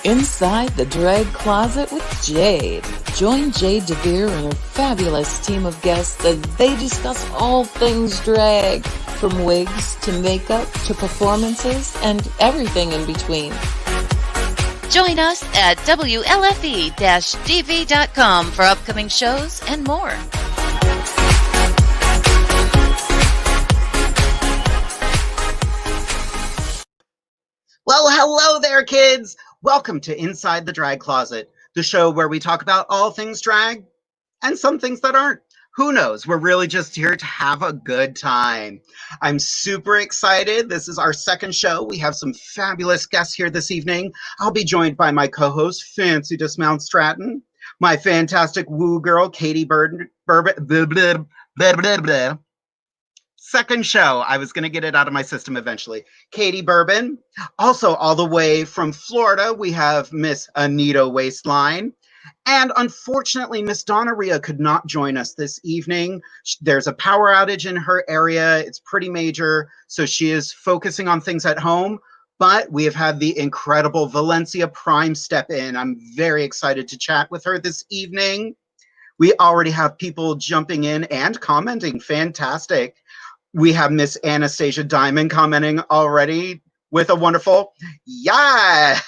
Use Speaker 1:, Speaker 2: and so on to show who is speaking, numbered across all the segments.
Speaker 1: Inside the Drag Closet with Jade. Join Jade, DeVere, and her fabulous team of guests as they discuss all things drag, from wigs to makeup to performances and everything in between.
Speaker 2: Join us at WLFE-DV.com for upcoming shows and more.
Speaker 3: Well, hello there, kids. Welcome to Inside the Drag Closet, the show where we talk about all things drag and some things that aren't. Who knows? We're really just here to have a good time. I'm super excited. This is our second show. We have some fabulous guests here this evening. I'll be joined by my co-host, Fanci Dismount Stratton, my fantastic Woo-Girl Katie Berben. Second show. I was going to get it out of my system eventually. Katie Berben. Also, all the way from Florida, we have Miss Anita Waistline. And unfortunately, Miss Donna Ria could not join us this evening. There's a power outage in her area. It's pretty major. So she is focusing on things at home. But we have had the incredible Valencia Prime step in. I'm very excited to chat with her this evening. We already have people jumping in and commenting. Fantastic. We have Miss Anastasia Diamond commenting already with a wonderful yes.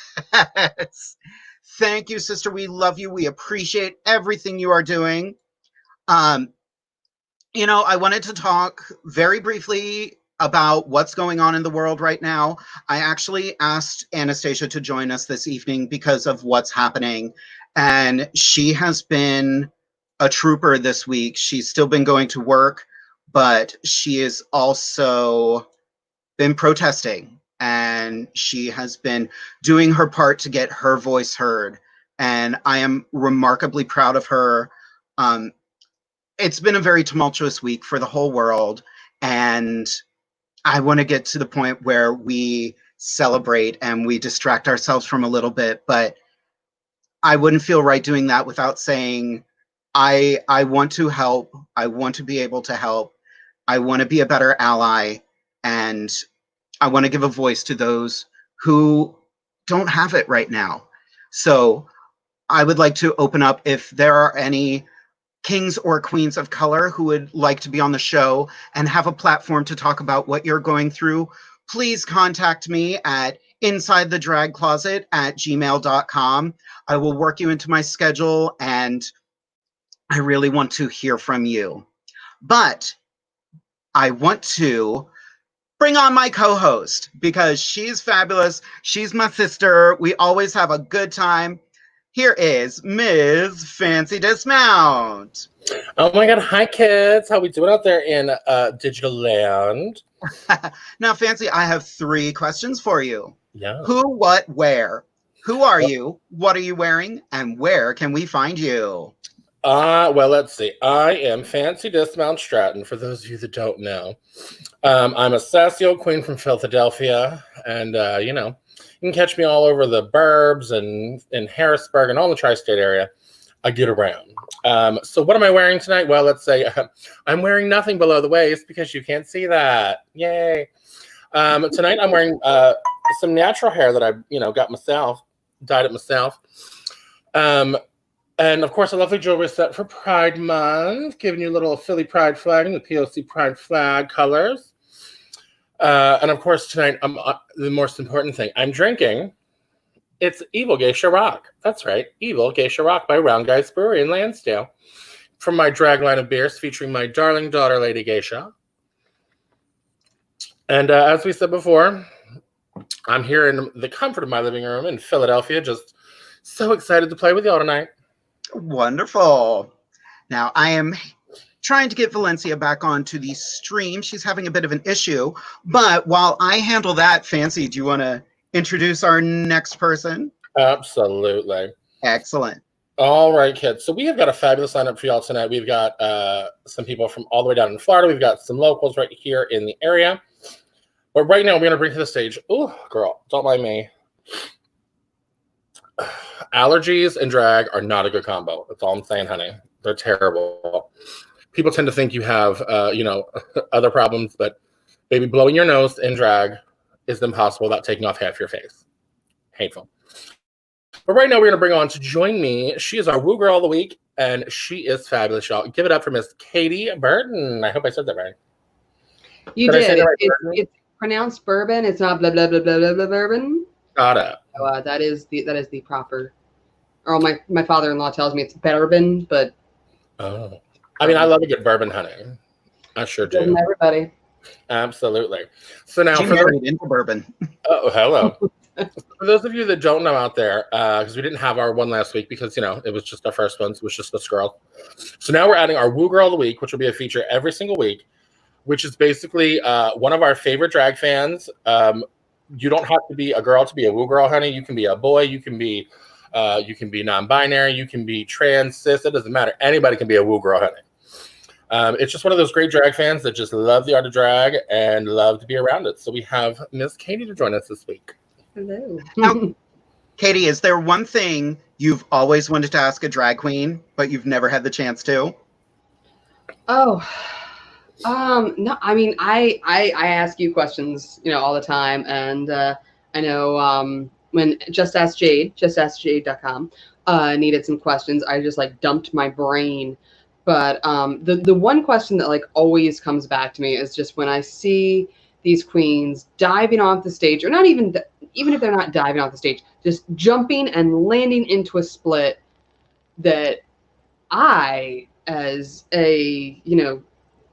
Speaker 3: Thank you, sister. We love you. We appreciate everything you are doing. I wanted to talk very briefly about what's going on in the world right now. I actually asked Anastasia to join us this evening because of what's happening. And she has been a trooper this week. She's still been going to work, but she has also been protesting, and she has been doing her part to get her voice heard. And I am remarkably proud of her. It's been a very tumultuous week for the whole world, and I want to get to the point where we celebrate and we distract ourselves from a little bit, but I wouldn't feel right doing that without saying, I want to help. I want to be able to help. I want to be a better ally, and I want to give a voice to those who don't have it right now. So I would like to open up if there are any kings or queens of color who would like to be on the show and have a platform to talk about what you're going through. Please contact me at insidethedragcloset@gmail.com. I will work you into my schedule, and I really want to hear from you. But I want to bring on my co-host because she's fabulous. She's my sister. We always have a good time. Here is Ms. Fanci Dismount.
Speaker 4: Oh my God. Hi, kids. How we doing out there in digital land?
Speaker 3: Now, Fanci, I have 3 questions for you.
Speaker 4: Yeah.
Speaker 3: Who, what, where? Who are you? What are you wearing? And where can we find you?
Speaker 4: Well, let's see. I am Fanci Dismount Stratton, for those of you that don't know. I'm a sassy old queen from Philadelphia, and, you can catch me all over the burbs and in Harrisburg and all the tri-state area. I get around. So what am I wearing tonight? Well, let's say I'm wearing nothing below the waist because you can't see that. Yay. Tonight I'm wearing some natural hair that I, got myself, dyed it myself. And, of course, a lovely jewelry set for Pride Month, giving you a little Philly Pride flag and the POC Pride flag colors. And, of course, tonight, the most important thing, I'm drinking. It's Evil Geisha Rock. That's right, Evil Geisha Rock by Round Guys Brewery in Lansdale. From my drag line of beers featuring my darling daughter, Lady Geisha. And as we said before, I'm here in the comfort of my living room in Philadelphia, just so excited to play with y'all tonight.
Speaker 3: Wonderful. Now, I am trying to get Valencia back onto the stream. She's having a bit of an issue. But while I handle that, Fanci, do you want to introduce our next person?
Speaker 4: Absolutely.
Speaker 3: Excellent.
Speaker 4: All right, kids. So we have got a fabulous lineup for y'all tonight. We've got some people from all the way down in Florida. We've got some locals right here in the area. But right now, we're going to bring to the stage, oh, girl, don't mind me. Allergies and drag are not a good combo. That's all I'm saying, honey. They're terrible. People tend to think you have, other problems, but baby, blowing your nose in drag is impossible without taking off half your face. Hateful. But right now we're going to bring on to join me. She is our Woo Girl of the Week, and she is fabulous, y'all. Give it up for Miss Katie Berben. I hope I said that right.
Speaker 5: You did. It's pronounced bourbon. It's not blah blah blah blah blah blah bourbon.
Speaker 4: Got it.
Speaker 5: So, that is the proper. Or my father-in-law tells me it's bourbon, but
Speaker 4: oh, I mean, I love a good bourbon, honey. I sure do.
Speaker 5: Everybody.
Speaker 4: Absolutely. So now
Speaker 3: she married into bourbon.
Speaker 4: Oh, hello. For those of you that don't know out there, because we didn't have our one last week because, you know, it was just our first one. So it was just this girl. So now we're adding our Woo Girl of the Week, which will be a feature every single week, which is basically one of our favorite drag fans. You don't have to be a girl to be a Woo Girl, honey. You can be a boy. You can be non-binary. You can be trans, cis. It doesn't matter. Anybody can be a Woo Girl, honey. It's just one of those great drag fans that just love the art of drag and love to be around it. So we have Miss Katie to join us this week.
Speaker 5: Hello.
Speaker 3: Now, Katie, is there one thing you've always wanted to ask a drag queen, but you've never had the chance to?
Speaker 5: Oh, no. I mean, I ask you questions, you know, all the time, and I know when Just Ask Jade, justaskjade.com, needed some questions. I just like dumped my brain. But the one question that like always comes back to me is just when I see these queens diving off the stage, or not even if they're not diving off the stage, just jumping and landing into a split that I, as a, you know,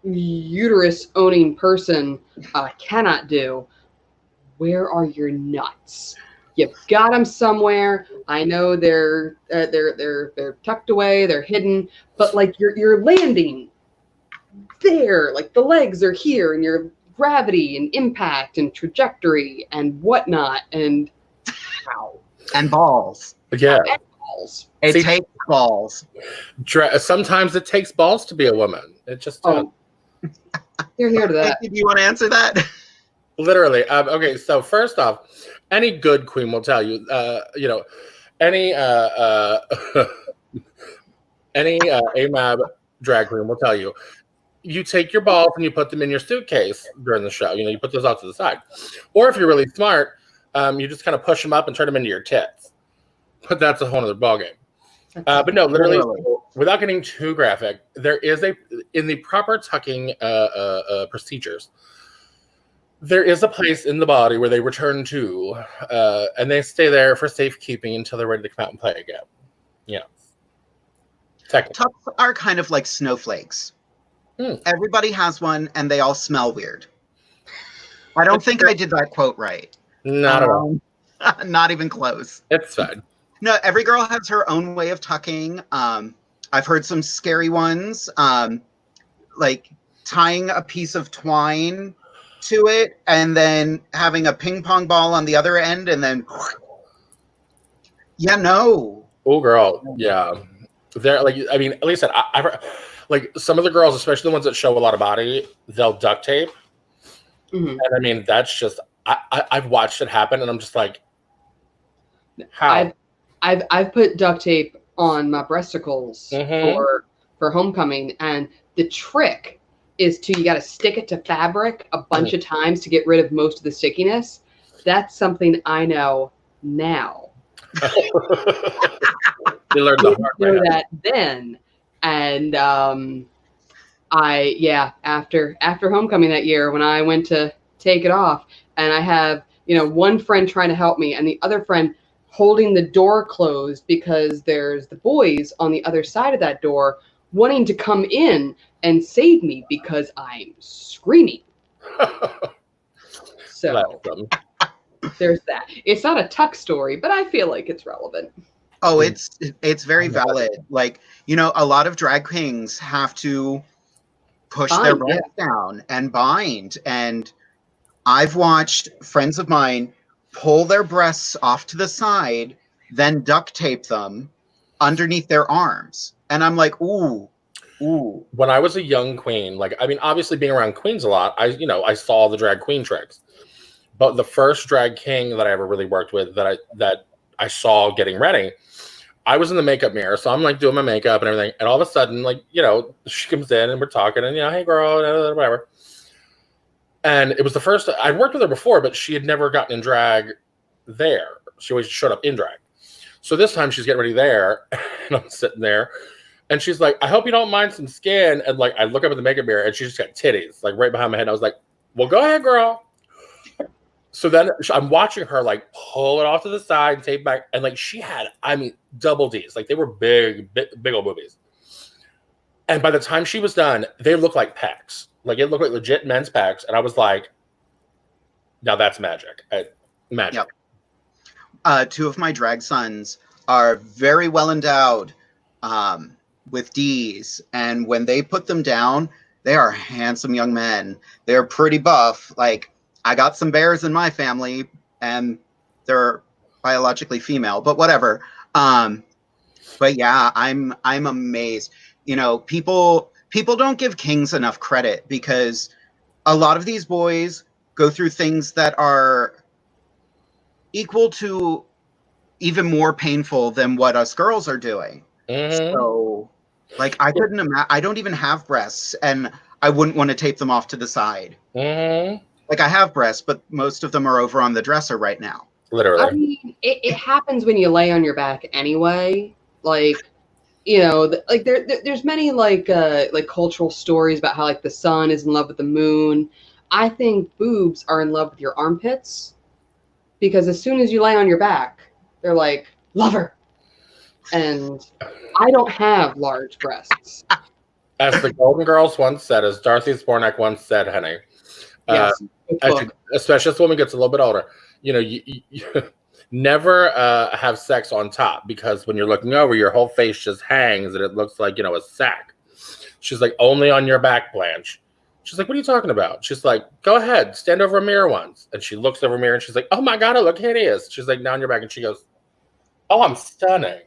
Speaker 5: uterus owning person, cannot do. Where are your nuts? You've got them somewhere. I know they're tucked away, they're hidden, but like you're landing there, like the legs are here, and your gravity and impact and trajectory and whatnot, and how
Speaker 3: And balls.
Speaker 4: Yeah,
Speaker 5: and balls.
Speaker 3: It takes balls.
Speaker 4: Sometimes it takes balls to be a woman. It just
Speaker 5: You're here to that.
Speaker 3: Do you want to answer that?
Speaker 4: literally. Okay, so first off, any good queen will tell you, you know, any AMAB drag queen will tell you, you take your balls and you put them in your suitcase during the show. You know, you put those out to the side. Or if you're really smart, you just kind of push them up and turn them into your tits. But that's a whole other ballgame. But no, literally, without getting too graphic, there is in the proper tucking procedures, there is a place in the body where they return to, and they stay there for safekeeping until they're ready to come out and play again. Yeah. Technically.
Speaker 3: Tucks are kind of like snowflakes. Everybody has one, and they all smell weird. I don't think I did that quote right.
Speaker 4: Not at all.
Speaker 3: Not even close.
Speaker 4: It's fine.
Speaker 3: No, every girl has her own way of tucking. I've heard some scary ones, like tying a piece of twine to it and then having a ping pong ball on the other end, and then no.
Speaker 4: Oh, girl, yeah. They're like, I mean, at least I've heard, like some of the girls, especially the ones that show a lot of body, they'll duct tape.
Speaker 5: Mm-hmm.
Speaker 4: And I mean, that's just I've watched it happen, and I'm just like, how?
Speaker 5: I've put duct tape on my breasticles for homecoming, and the trick is you got to stick it to fabric a bunch of times to get rid of most of the stickiness. That's something I know now.
Speaker 4: You learned the hard way.
Speaker 5: Know that then, and after homecoming that year, when I went to take it off, and I have, you know, one friend trying to help me and the other friend holding the door closed because there's the boys on the other side of that door wanting to come in and save me because I'm screaming. So there's that. It's not a tuck story, but I feel like it's relevant.
Speaker 3: Oh, it's very valid. Like, you know, a lot of drag queens have to push their breasts down and bind. And I've watched friends of mine pull their breasts off to the side, then duct tape them underneath their arms. And I'm like, ooh.
Speaker 4: When I was a young queen, like, I mean, obviously being around queens a lot, I saw the drag queen tricks. But the first drag king that I ever really worked with that I saw getting ready, I was in the makeup mirror. So I'm like doing my makeup and everything. And all of a sudden, like, you know, she comes in and we're talking and, you know, hey girl, whatever. And it was the first, I'd worked with her before, but she had never gotten in drag there. She always showed up in drag. So this time she's getting ready there, and I'm sitting there, and she's like, I hope you don't mind some skin. And like, I look up at the makeup mirror, and she's just got titties, like right behind my head. And I was like, well, go ahead, girl. So then I'm watching her like pull it off to the side, tape back, and like she had, I mean, double D's. Like they were big old boobies. And by the time she was done, they looked like pecs. Like it looked like legit men's pecs. And I was like, now that's magic. Magic.
Speaker 3: Yep. Two of my drag sons are very well endowed with D's. And when they put them down, they are handsome young men. They're pretty buff. Like, I got some bears in my family, and they're biologically female, but whatever. But yeah, I'm amazed. You know, people don't give kings enough credit because a lot of these boys go through things that are equal to even more painful than what us girls are doing.
Speaker 4: Mm-hmm.
Speaker 3: So, like, I couldn't imagine. I don't even have breasts, and I wouldn't want to tape them off to the side.
Speaker 4: Mm-hmm.
Speaker 3: Like, I have breasts, but most of them are over on the dresser right now.
Speaker 4: Literally.
Speaker 5: I mean, it happens when you lay on your back anyway. Like, you know, like there's many like cultural stories about how like the sun is in love with the moon. I think boobs are in love with your armpits because as soon as you lay on your back, they're like, love her. And I don't have large breasts.
Speaker 4: As the Golden Girls once said, as Darcy Spornak once said, honey,
Speaker 5: Yes,
Speaker 4: especially as the woman gets a little bit older, you know, you never have sex on top because when you're looking over, your whole face just hangs and it looks like, you know, a sack. She's like, only on your back, Blanche. She's like, what are you talking about? She's like, go ahead, stand over a mirror once. And she looks over a mirror and she's like, oh my God, I look hideous. She's like, now on your back. And she goes, oh, I'm stunning.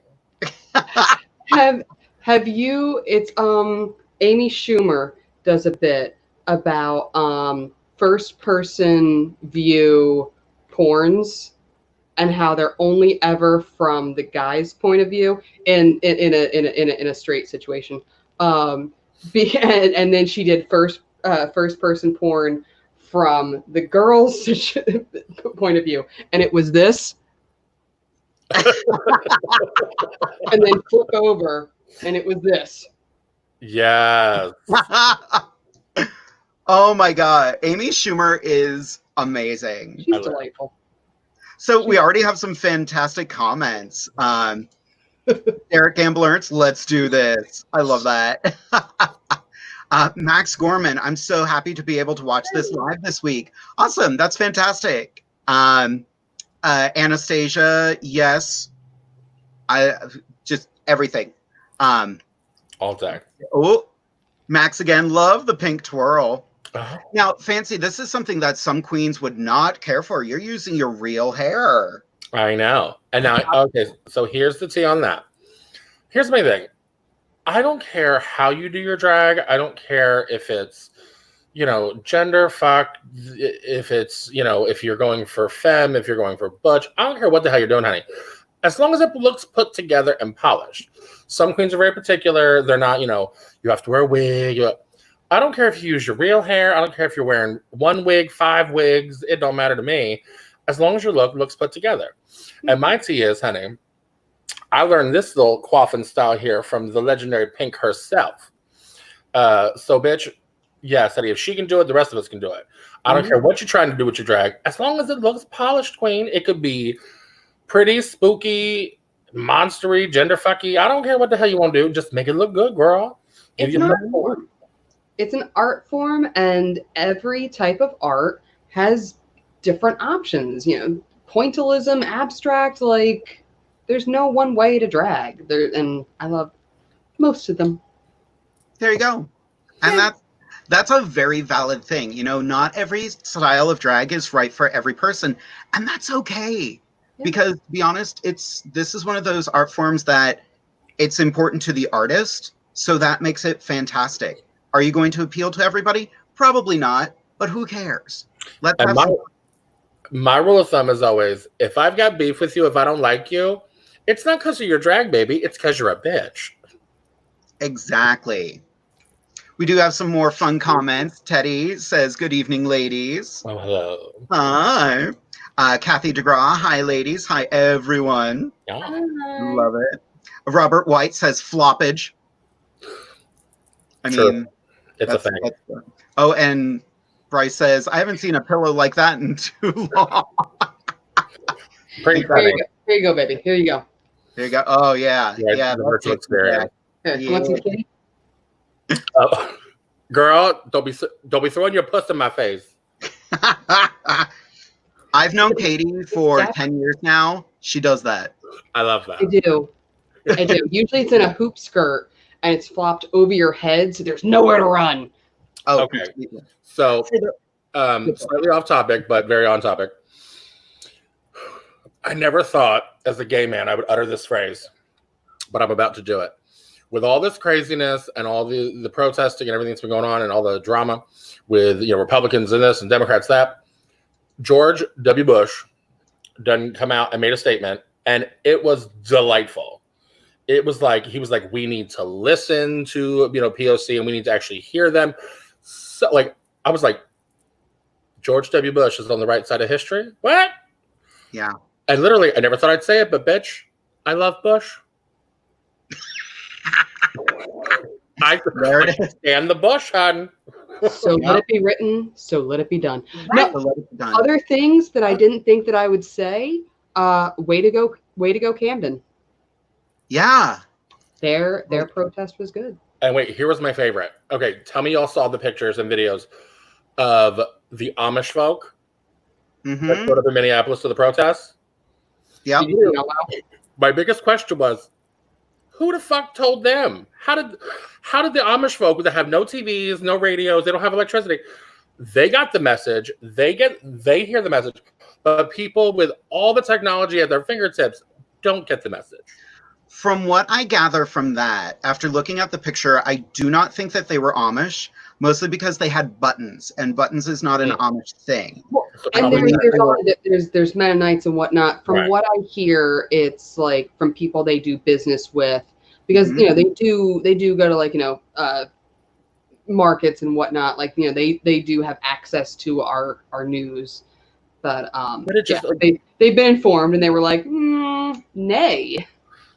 Speaker 5: Have you, it's Amy Schumer does a bit about first person view porns and how they're only ever from the guy's point of view in a straight situation. And then she did first person porn from the girl's point of view, and it was this. And then flip over, and it was this.
Speaker 4: Yes.
Speaker 3: Oh my God. Amy Schumer is amazing.
Speaker 5: She's delightful.
Speaker 3: So we already have some fantastic comments. Eric Gamblerts, let's do this. I love that. Max Gorman, I'm so happy to be able to watch this live this week. Awesome. That's fantastic. Anastasia, yes. I just everything.
Speaker 4: All day.
Speaker 3: Oh, Max again, love the pink twirl.
Speaker 4: Uh-huh.
Speaker 3: Now, Fancy, this is something that some queens would not care for. You're using your real hair.
Speaker 4: I know. And now, okay, so here's the tea on that. Here's my thing. I don't care how you do your drag. I don't care if it's, you know, gender fuck, if it's, you know, if you're going for femme, if you're going for butch. I don't care what the hell you're doing, honey. As long as it looks put together and polished. Some queens are very particular. They're not, you know, you have to wear a wig. I don't care if you use your real hair. I don't care if you're wearing one wig, 5 wigs. It don't matter to me. As long as your look looks put together. And my tea is, honey, I learned this little coiffing style here from the legendary Pink herself. So, bitch, yes, honey, if she can do it, the rest of us can do it. I don't care what you're trying to do with your drag. As long as it looks polished, queen, it could be pretty, spooky, monstery, gender fucky. I don't care what the hell you want to do. Just make it look good, girl.
Speaker 5: It's an art form. It's an art form, and every type of art has different options. You know, pointillism, abstract, like there's no one way to drag. And I love most of them.
Speaker 3: There you go. And that's a very valid thing. You know, not every style of drag is right for every person, and that's okay. Yeah. Because to be honest, this is one of those art forms that it's important to the artist, so that makes it fantastic. Are you going to appeal to everybody? Probably not, but who cares?
Speaker 4: My rule of thumb is always, if I've got beef with you, if I don't like you, it's not because of your drag, baby. It's because you're a bitch.
Speaker 3: Exactly. We do have some more fun comments. Teddy says, good evening, ladies.
Speaker 4: Oh, hello.
Speaker 3: Hi. Kathy DeGraw, hi ladies, hi everyone.
Speaker 4: Yeah.
Speaker 3: Love it. Robert White says floppage. I
Speaker 4: True.
Speaker 3: mean,
Speaker 4: It's a thing.
Speaker 3: Oh, and Bryce says, I haven't seen a pillow like that in too long.
Speaker 4: Pretty
Speaker 5: Here
Speaker 4: funny.
Speaker 5: you go, baby. Here you go.
Speaker 3: There you go. Oh, yeah.
Speaker 4: Yeah, the virtual experience.
Speaker 5: Here,
Speaker 3: Yeah.
Speaker 5: you want some kitty?
Speaker 4: Oh, girl, don't be throwing your puss in my face.
Speaker 3: I've known Katie for 10 years now. She does that.
Speaker 4: I love that.
Speaker 5: I do. Usually it's in a hoop skirt and it's flopped over your head, so there's nowhere to run.
Speaker 3: Oh,
Speaker 4: Okay. So, slightly off topic, but very on topic. I never thought, as a gay man, I would utter this phrase, but I'm about to do it. With all this craziness and all the protesting and everything that's been going on and all the drama with Republicans and this and Democrats that, George W. Bush done come out and made a statement, and it was delightful. It was like he was like, we need to listen to POC and we need to actually hear them. So like I was like, George W. Bush is on the right side of history. What?
Speaker 3: Yeah.
Speaker 4: And literally, I never thought I'd say it, but bitch, I love Bush. I stand the Bush, hon.
Speaker 5: So let it be written. So let it be done.
Speaker 3: Right.
Speaker 5: No, other things that I didn't think that I would say. Way to go, Camden.
Speaker 3: Yeah.
Speaker 5: Their protest was good.
Speaker 4: And wait, here was my favorite. Okay, tell me y'all saw the pictures and videos of the Amish folk that showed up in Minneapolis to the protests.
Speaker 3: Yeah.
Speaker 4: My biggest question was, who the fuck told them? How did the Amish folk that have no TVs, no radios, they don't have electricity, they got the message, they hear the message, but people with all the technology at their fingertips don't get the message.
Speaker 3: From what I gather from that, after looking at the picture, I do not think that they were Amish, mostly because they had buttons, and buttons is not an Amish thing.
Speaker 5: And there's Mennonites and whatnot. From what I hear, it's like from people they do business with, because they do go to markets and whatnot. Like they do have access to our news, but it just they've been informed and they were like, nay.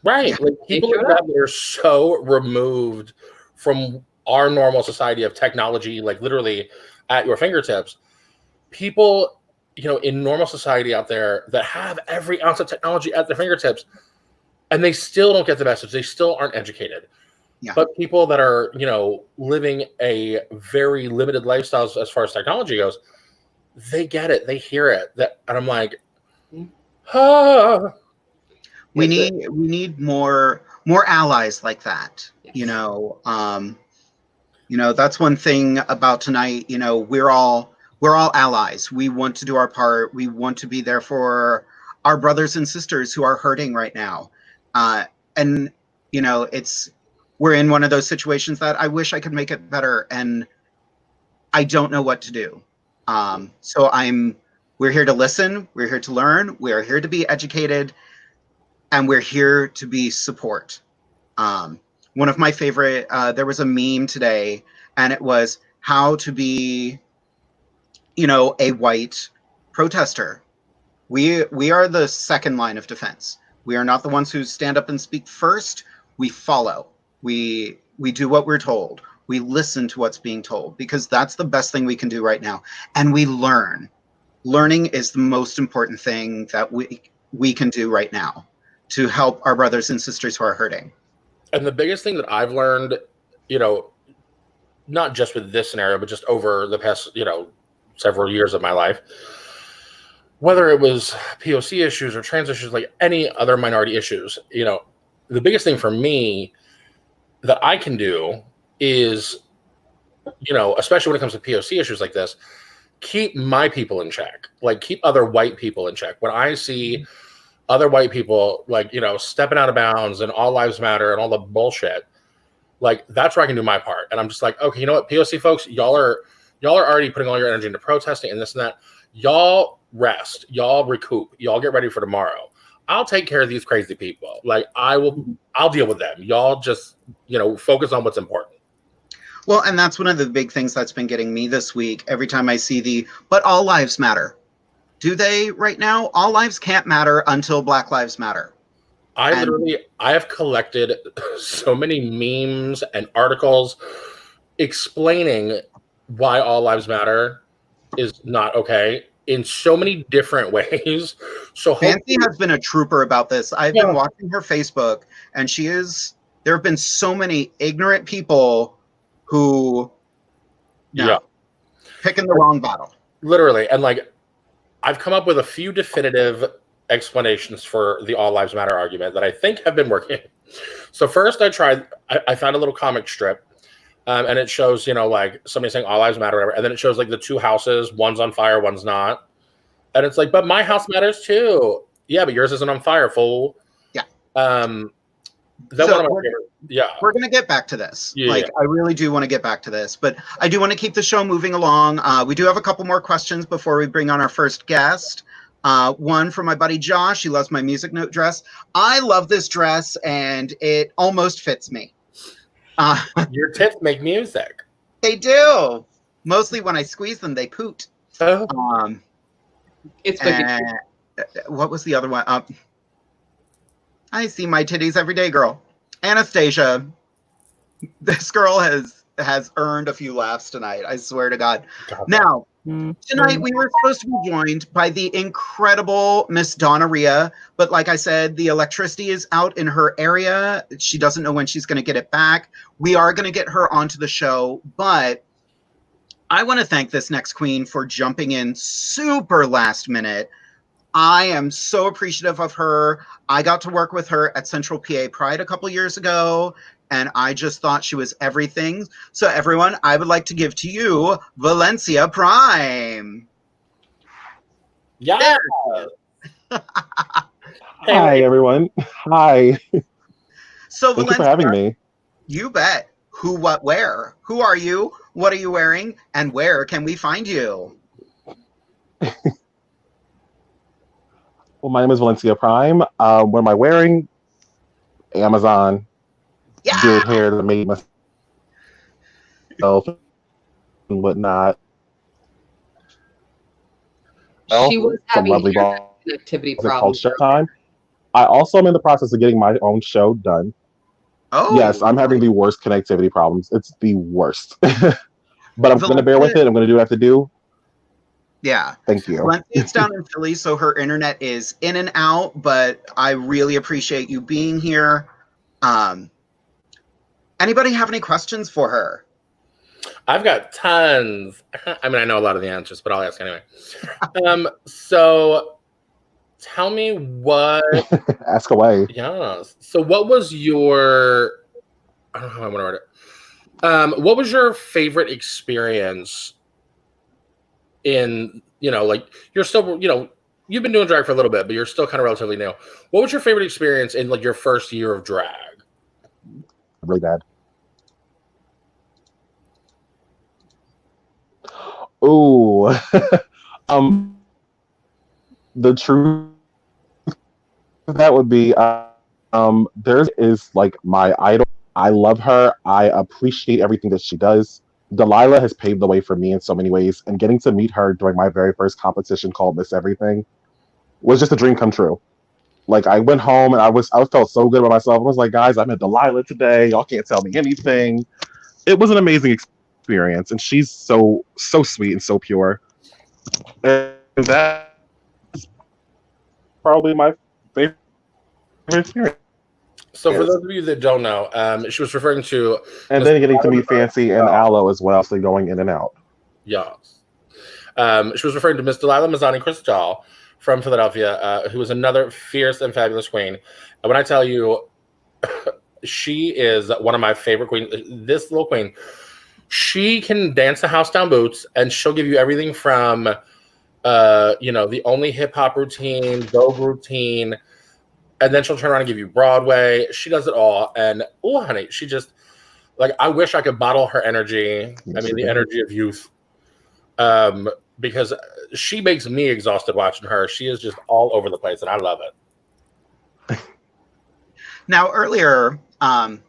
Speaker 4: Right. Like people like that are so removed from our normal society of technology, like literally at your fingertips. People, in normal society out there that have every ounce of technology at their fingertips, and they still don't get the message. They still aren't educated.
Speaker 3: Yeah.
Speaker 4: But people that are, living a very limited lifestyle as far as technology goes, they get it. They hear it. And I'm like,
Speaker 3: We need more allies like that.
Speaker 5: Yes.
Speaker 3: That's one thing about tonight. We're all allies. We want to do our part. We want to be there for our brothers and sisters who are hurting right now. And we're in one of those situations that I wish I could make it better, and I don't know what to do. So we're here to listen. We're here to learn. We are here to be educated. And we're here to be support. One of my favorite, there was a meme today, and it was how to be, a white protester. We are the second line of defense. We are not the ones who stand up and speak first. We follow. We do what we're told. We listen to what's being told, because that's the best thing we can do right now. And we learn. Learning is the most important thing that we can do right now to help our brothers and sisters who are hurting.
Speaker 4: And the biggest thing that I've learned, not just with this scenario, but just over the past, several years of my life, whether it was POC issues or trans issues, like any other minority issues, the biggest thing for me that I can do is, especially when it comes to POC issues like this, keep my people in check, like keep other white people in check. When I see other white people stepping out of bounds and all lives matter and all the bullshit, like that's where I can do my part. And I'm just like, okay, you know what, POC folks, y'all are already putting all your energy into protesting and this and that. Y'all rest, y'all recoup, y'all get ready for tomorrow. I'll take care of these crazy people. Like I'll deal with them. Y'all just, focus on what's important.
Speaker 3: Well, and that's one of the big things that's been getting me this week. Every time I see but all lives matter. do they right now? All lives can't matter until Black Lives Matter.
Speaker 4: I have collected so many memes and articles explaining why all lives matter is not okay in so many different ways. So
Speaker 3: Fanci has been a trooper about this. I've been watching her Facebook, and there have been so many ignorant people who picking the wrong battle.
Speaker 4: Literally. And like, I've come up with a few definitive explanations for the all lives matter argument that I think have been working. So first I found a little comic strip, and it shows, like somebody saying all lives matter, whatever. And then it shows like the two houses, one's on fire, one's not. And it's like, but my house matters too. Yeah, but yours isn't on fire, fool.
Speaker 3: Yeah.
Speaker 4: We're
Speaker 3: going to get back to this. I really do want to get back to this, but I do want to keep the show moving along. We do have a couple more questions before we bring on our first guest. One from my buddy Josh. He loves my music note dress. I love this dress, and it almost fits me.
Speaker 4: Your tits make music.
Speaker 3: They do. Mostly when I squeeze them, they poot.
Speaker 4: Oh.
Speaker 5: It's big.
Speaker 3: What was the other one? I see my titties every day, girl. Anastasia. This girl has earned a few laughs tonight. I swear to God. Now, tonight we were supposed to be joined by the incredible Miss Donna Ria, but like I said, the electricity is out in her area. She doesn't know when she's going to get it back. We are going to get her onto the show, but I want to thank this next queen for jumping in super last minute. I am so appreciative of her. I got to work with her at Central PA Pride a couple years ago, and I just thought she was everything. So everyone, I would like to give to you Valencia Prime.
Speaker 4: Yeah.
Speaker 6: Hi, everyone. Hi.
Speaker 3: So
Speaker 6: Thank you for having me.
Speaker 3: You bet. Who, what, where? Who are you? What are you wearing? And where can we find you?
Speaker 6: Well, my name is Valencia Prime. What am I wearing? Amazon.
Speaker 3: Yeah.
Speaker 6: Good hair that I made myself and whatnot.
Speaker 5: She was having
Speaker 6: lovely
Speaker 5: connectivity problems.
Speaker 6: Time. I also am in the process of getting my own show done.
Speaker 3: Oh.
Speaker 6: Yes, I'm having the worst connectivity problems. It's the worst. But I'm going to bear with it. I'm going to do what I have to do.
Speaker 3: Yeah.
Speaker 6: Thank you.
Speaker 3: It's down in Philly, so her internet is in and out, but I really appreciate you being here. Anybody have any questions for her?
Speaker 4: I've got tons. I mean, I know a lot of the answers, but I'll ask anyway. So tell me what...
Speaker 6: Ask away.
Speaker 4: Yeah. So what was your... I don't know how I want to word it. What was your favorite experience in, like, you're still, you've been doing drag for a little bit, but you're still kind of relatively new. What was your favorite experience in, like, your first year of drag?
Speaker 6: Really bad. Oh, the truth that would be, there is like my idol. I love her. I appreciate everything that she does. Delilah has paved the way for me in so many ways, and getting to meet her during my very first competition called Miss Everything was just a dream come true. Like, I went home and I felt so good about myself. I was like, guys, I met Delilah today. Y'all can't tell me anything. It was an amazing experience, and she's so sweet and so pure. And that's probably my favorite experience.
Speaker 4: So for those of you that don't know, she was referring to...
Speaker 6: And then getting to meet Fanci and Aloe as well, so going in and out.
Speaker 4: Yes. She was referring to Miss Delilah Mazzani Cristal from Philadelphia, who is another fierce and fabulous queen. And when I tell you, she is one of my favorite queens. This little queen, she can dance the house down boots, and she'll give you everything from, the only hip hop routine, Vogue routine, and then she'll turn around and give you Broadway. She does it all. And, oh, honey, she just, like, I wish I could bottle her energy. Yes, I mean, the energy of youth. Because she makes me exhausted watching her. She is just all over the place, and I love it.
Speaker 3: Now, earlier, one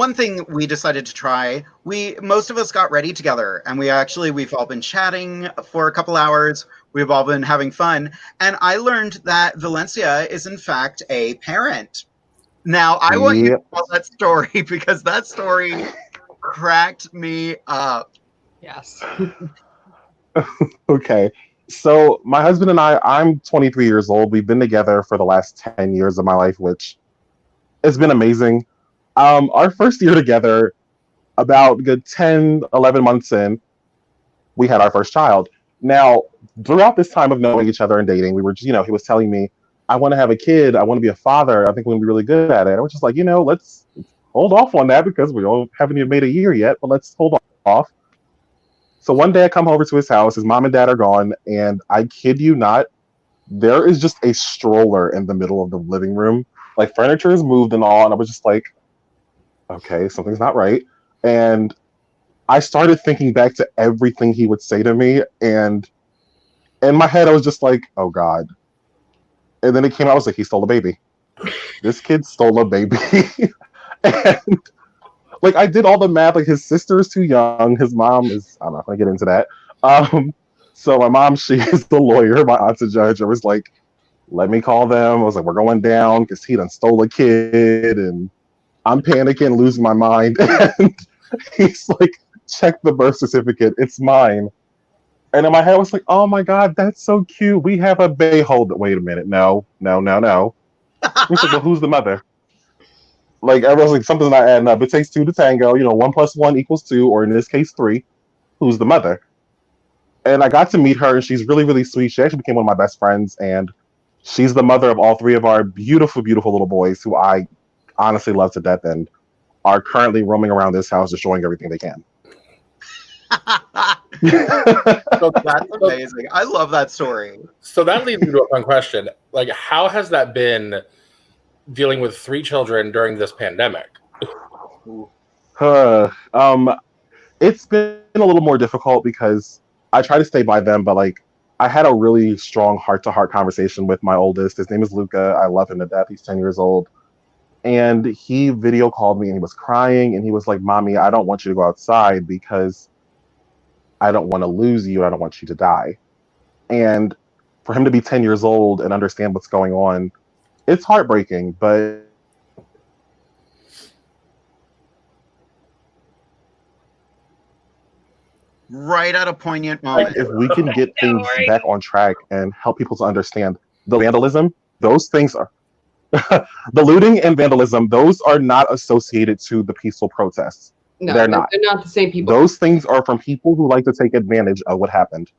Speaker 3: one thing we decided to try, most of us got ready together, and we've all been chatting for a couple hours. We've all been having fun, and I learned that Valencia is in fact a parent. Now, I want you to tell that story because that story cracked me up.
Speaker 5: Yes.
Speaker 6: Okay. So my husband and I'm 23 years old. We've been together for the last 10 years of my life, which has been amazing. Our first year together, about good 10, 11 months in, we had our first child. Now, throughout this time of knowing each other and dating, we were, he was telling me, I want to have a kid. I want to be a father. I think we're going to be really good at it. I was just like, let's hold off on that because we haven't even made a year yet, but let's hold off. So one day I come over to his house. His mom and dad are gone. And I kid you not, there is just a stroller in the middle of the living room. Like furniture is moved and all. And I was just like, okay, something's not right. And I started thinking back to everything he would say to me. And in my head, I was just like, oh God. And then it came out, I was like, he stole a baby. This kid stole a baby. And like I did all the math, like his sister is too young. His mom is, I'm not gonna get into that. So my mom, she is the lawyer, my aunt's a judge. I was like, let me call them. I was like, we're going down because he done stole a kid and I'm panicking, losing my mind. And he's like, check the birth certificate. It's mine. And in my head, I was like, oh my God, that's so cute. We have a baby. Wait a minute. No. He's like, well, who's the mother? Like, everyone's like, something's not adding up. It takes two to tango. 1 + 1 = 2, or in this case, 3. Who's the mother? And I got to meet her, and she's really, really sweet. She actually became one of my best friends, and she's the mother of all 3 of our beautiful, beautiful little boys who I honestly love to death and are currently roaming around this house destroying everything they can.
Speaker 3: So that's amazing. I love that story.
Speaker 4: So that leads me to a fun question. Like, how has that been dealing with 3 children during this pandemic?
Speaker 6: It's been a little more difficult because I try to stay by them, but like I had a really strong heart-to-heart conversation with my oldest. His name is Luca. I love him to death. He's 10 years old. And he video called me and he was crying and he was like, Mommy, I don't want you to go outside because I don't want to lose you. I don't want you to die. And for him to be 10 years old and understand what's going on, it's heartbreaking, but
Speaker 3: right at a poignant moment.
Speaker 6: If we can get things back on track and help people to understand the vandalism, those things are the looting and vandalism, those are not associated to the peaceful protests.
Speaker 5: No,
Speaker 6: they're not.
Speaker 5: They're not the same people.
Speaker 6: Those things are from people who like to take advantage of what happened.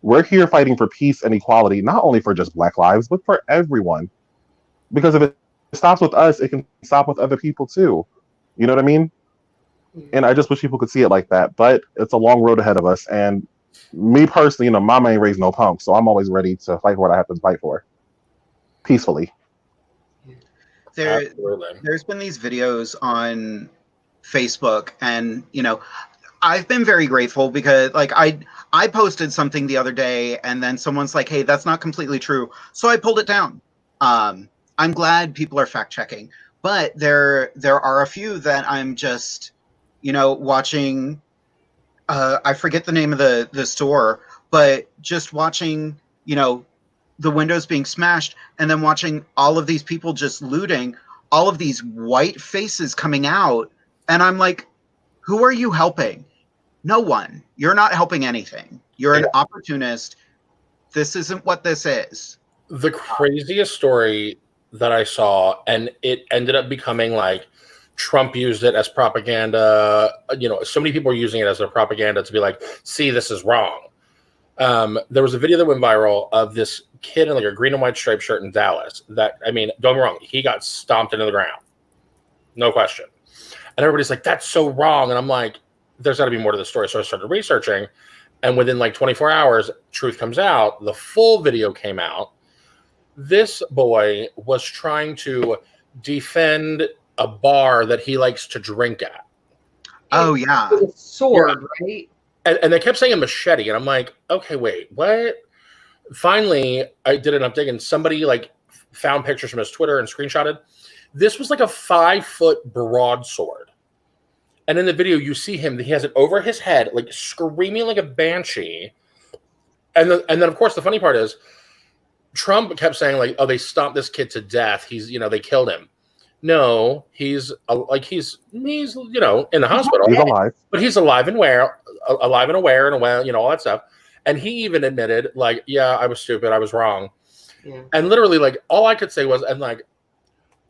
Speaker 6: We're here fighting for peace and equality, not only for just Black lives, but for everyone. Because if it stops with us, it can stop with other people too. You know what I mean? And I just wish people could see it like that. But it's a long road ahead of us. And me personally, mama ain't raised no punk, so I'm always ready to fight for what I have to fight for. Peacefully.
Speaker 3: There's been these videos on Facebook, and I've been very grateful because like I posted something the other day and then someone's like, hey, that's not completely true, so I pulled it down. I'm glad people are fact checking, but there are a few that I'm just watching. I forget the name of the store, but just watching the windows being smashed and then watching all of these people just looting, all of these white faces coming out. And I'm like, who are you helping? No one. You're not helping anything. You're an opportunist. This isn't what this is.
Speaker 4: The craziest story that I saw, and it ended up becoming like Trump used it as propaganda. So many people are using it as their propaganda to be like, see, this is wrong. There was a video that went viral of this kid in like a green and white striped shirt in Dallas that, don't get me wrong, he got stomped into the ground. No question. And everybody's like, that's so wrong. And I'm like, there's got to be more to the story. So I started researching. And within like 24 hours, truth comes out. The full video came out. This boy was trying to defend a bar that he likes to drink at.
Speaker 3: Oh, yeah.
Speaker 5: With a sword, right?
Speaker 4: And they kept saying a machete. And I'm like, okay, wait, what? Finally, I did an update and somebody like found pictures from his Twitter and screenshotted. This was like a 5-foot broadsword. And in the video, you see him, he has it over his head, like screaming like a banshee. And then, of course, the funny part is Trump kept saying, like, oh, they stomped this kid to death. He's, they killed him. No, he's in the hospital.
Speaker 6: He's alive.
Speaker 4: But he's alive and aware, all that stuff. And he even admitted, like, yeah, I was stupid. I was wrong.
Speaker 5: Yeah.
Speaker 4: And literally, like, all I could say was, and like,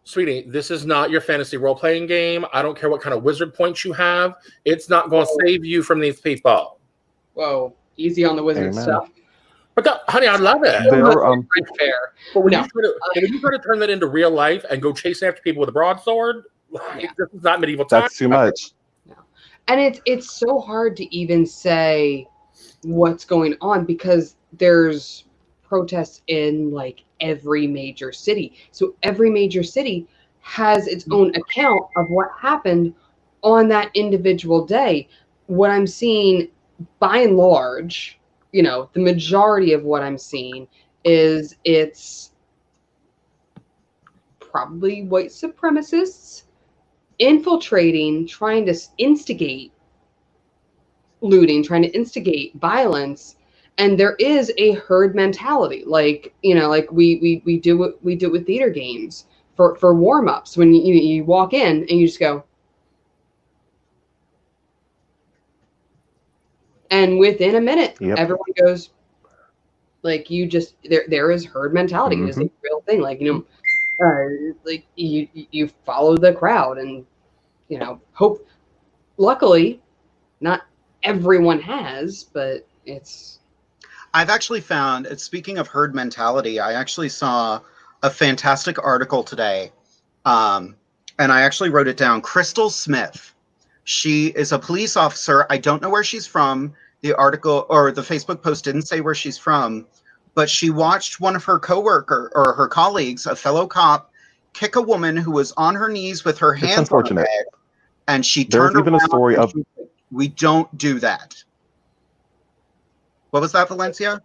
Speaker 4: sweetie, this is not your fantasy role-playing game. I don't care what kind of wizard points you have. It's not going to save you from these people.
Speaker 5: Whoa, easy on the wizard
Speaker 6: Amen.
Speaker 5: stuff.
Speaker 4: But honey, I love it.
Speaker 5: Fair.
Speaker 4: But when you try to turn that into real life and go chasing after people with a broadsword, this is not medieval times.
Speaker 6: That's too much.
Speaker 5: No. And it's so hard to even say what's going on because there's protests in like every major city. So every major city has its own account of what happened on that individual day. What I'm seeing by and large, the majority of what I'm seeing is it's probably white supremacists infiltrating, trying to instigate looting, trying to instigate violence. And there is a herd mentality, like we do with theater games for warm-ups. When you walk in and you just go, and within a minute, everyone goes, like, you just there is herd mentality.
Speaker 6: Mm-hmm.
Speaker 5: It is a real thing. Like like you follow the crowd, and hope. Luckily, not everyone has, but it's.
Speaker 3: I've actually found, speaking of herd mentality, I actually saw a fantastic article today, and I actually wrote it down. Crystal Smith. She is a police officer. I don't know where she's from. The article or the Facebook post didn't say where she's from, but she watched one of her coworker or her colleagues, a fellow cop, kick a woman who was on her knees with her hands on her head, and she turned around. There's even a story of, we don't do that. What was that, Valencia?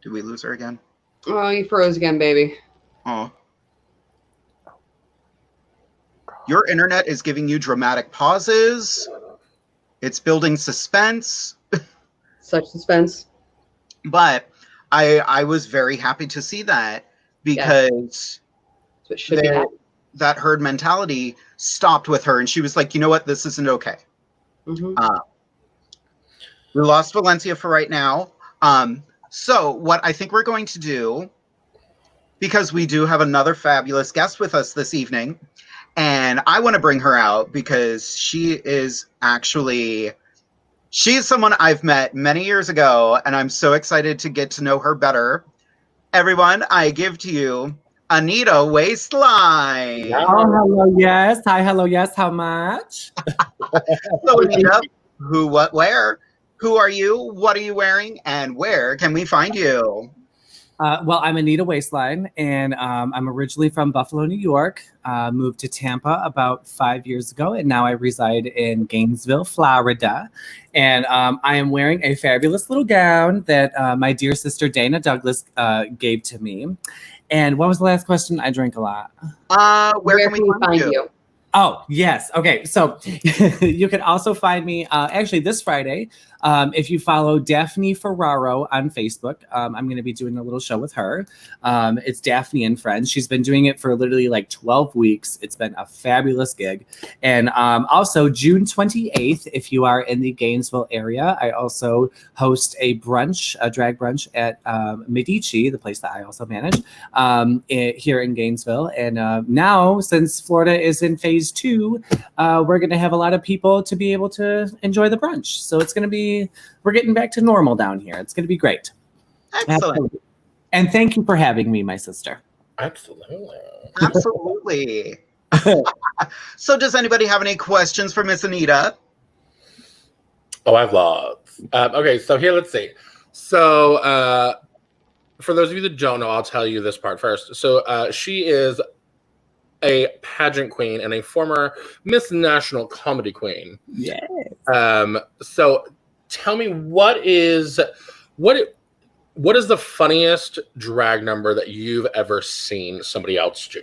Speaker 3: Did we lose her again?
Speaker 5: Oh, you froze again, baby.
Speaker 3: Oh. Your internet is giving you dramatic pauses. It's building suspense.
Speaker 5: Such suspense.
Speaker 3: But I was very happy to see that because that herd mentality stopped with her. And she was like, you know what? This isn't okay.
Speaker 5: Mm-hmm.
Speaker 3: We lost Valencia for right now. So what I think we're going to do, because we do have another fabulous guest with us this evening, and I want to bring her out because she is someone I've met many years ago, and I'm so excited to get to know her better. Everyone, I give to you Anita Waistline.
Speaker 7: Oh, hello, yes. Hi, hello, yes. How much?
Speaker 3: So, Anita, who, what, where? Who are you? What are you wearing? And where can we find you?
Speaker 7: Well, I'm Anita Waistline, and I'm originally from Buffalo, New York. Moved to Tampa about 5 years ago, and now I reside in Gainesville, Florida. And I am wearing a fabulous little gown that my dear sister Dana Douglas gave to me. And what was the last question? I drank a lot.
Speaker 3: Where can we find you?
Speaker 7: Oh, yes. Okay. So you can also find me actually this Friday. If you follow Daphne Ferraro on Facebook, I'm going to be doing a little show with her. It's Daphne and Friends. She's been doing it for literally like 12 weeks. It's been a fabulous gig. And also June 28th, if you are in the Gainesville area, I also host a brunch, a drag brunch at Medici, the place that I also manage here in Gainesville. And now, since Florida is in phase 2, we're going to have a lot of people to be able to enjoy the brunch. So it's going to be, we're getting back to normal down here. It's going to be great.
Speaker 3: Excellent.
Speaker 7: Absolutely. And thank you for having me, my sister.
Speaker 4: Absolutely.
Speaker 3: Absolutely. So does anybody have any questions for Miss Anita?
Speaker 4: Oh, I've lots. Okay, so here, let's see. So for those of you that don't know, I'll tell you this part first. So she is a pageant queen and a former Miss National Comedy Queen.
Speaker 7: Yes.
Speaker 4: So tell me, what is the funniest drag number that you've ever seen somebody else do?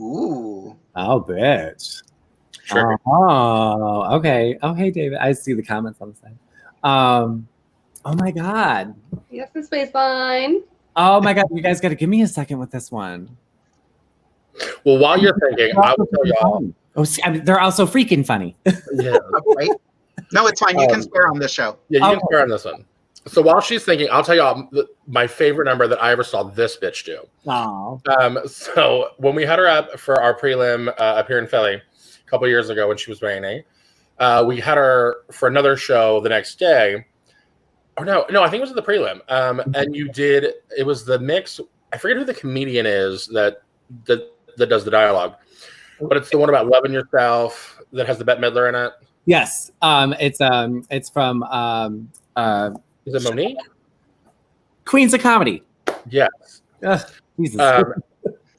Speaker 3: Ooh.
Speaker 7: Oh, bitch.
Speaker 4: Sure.
Speaker 7: Oh, okay. Oh, hey, David. I see the comments on the side. Oh my God.
Speaker 5: Yes, the Waistline.
Speaker 7: Oh my God. You guys got to give me a second with this one.
Speaker 4: Well, while you're thinking, I will tell y'all.
Speaker 7: Oh, see, I mean, they're also freaking funny.
Speaker 4: Yeah.
Speaker 3: Right? No, it's fine. You can swear on this show.
Speaker 4: Yeah, you can swear on this one. So while she's thinking, I'll tell y'all my favorite number that I ever saw this bitch do.
Speaker 7: Oh.
Speaker 4: So when we had her up for our prelim up here in Philly a couple years ago when she was reigning, we had her for another show the next day. Or no, I think it was the prelim. And it was the mix. I forget who the comedian is that does the dialogue, but it's the one about loving yourself that has the Bette Midler in it.
Speaker 7: Yes. It's from
Speaker 4: Is it Monique?
Speaker 7: Queens of Comedy.
Speaker 4: Yes.
Speaker 7: Jesus.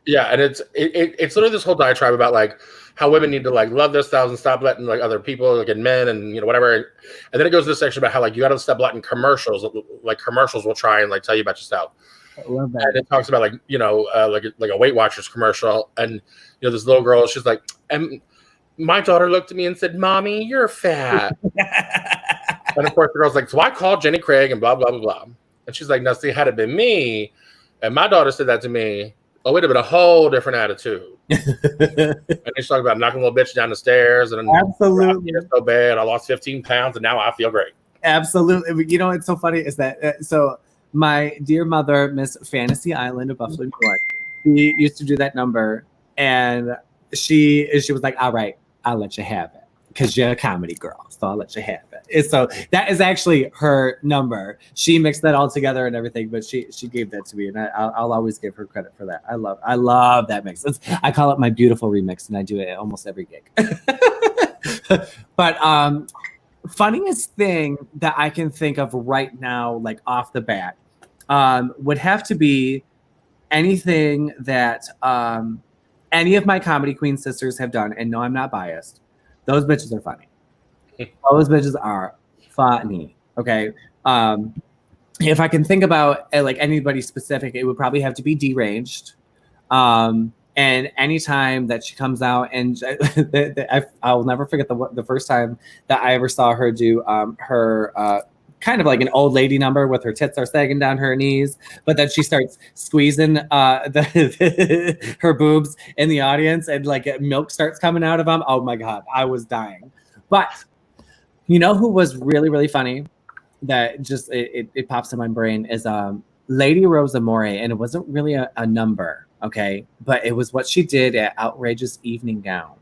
Speaker 4: Yeah, and it's literally this whole diatribe about like how women need to like love themselves and stop letting like other people like and men and whatever. And then it goes to this section about how like you got to stop letting commercials will try and like tell you about yourself.
Speaker 7: I love that.
Speaker 4: And it talks about like like a Weight Watchers commercial, and this little girl, she's like, and my daughter looked at me and said, "Mommy, you're fat." And of course the girl's like, so I called Jenny Craig and blah blah blah blah. And she's like, now see, had it been me, and my daughter said that to me, it would have been a whole different attitude. And she's talking about knocking a little bitch down the stairs, and
Speaker 7: absolutely,
Speaker 4: it's so bad. I lost 15 pounds, and now I feel great.
Speaker 7: Absolutely. It's so funny is that so my dear mother, Miss Fantasy Island of Buffalo, New York, she used to do that number, and she was like, all right, I'll let you have it because you're a comedy girl, so I'll let you have it. And so that is actually her number. She mixed that all together and everything, but she gave that to me, and I'll always give her credit for that. I love that mix. I call it my beautiful remix, and I do it at almost every gig. But funniest thing that I can think of right now, like off the bat, would have to be anything that any of my comedy queen sisters have done. And no, I'm not biased. Those bitches are funny. Those bitches are funny. Okay. If I can think about like anybody specific, it would probably have to be Deranged. And anytime that she comes out, and I'll never forget the first time that I ever saw her do her kind of like an old lady number with her tits are sagging down her knees, but then she starts squeezing her boobs in the audience, and like milk starts coming out of them. Oh my God, I was dying. But you know who was really, really funny that just it pops in my brain is Lady Rosa More, and it wasn't really a number, okay, but it was what she did at Outrageous Evening Gown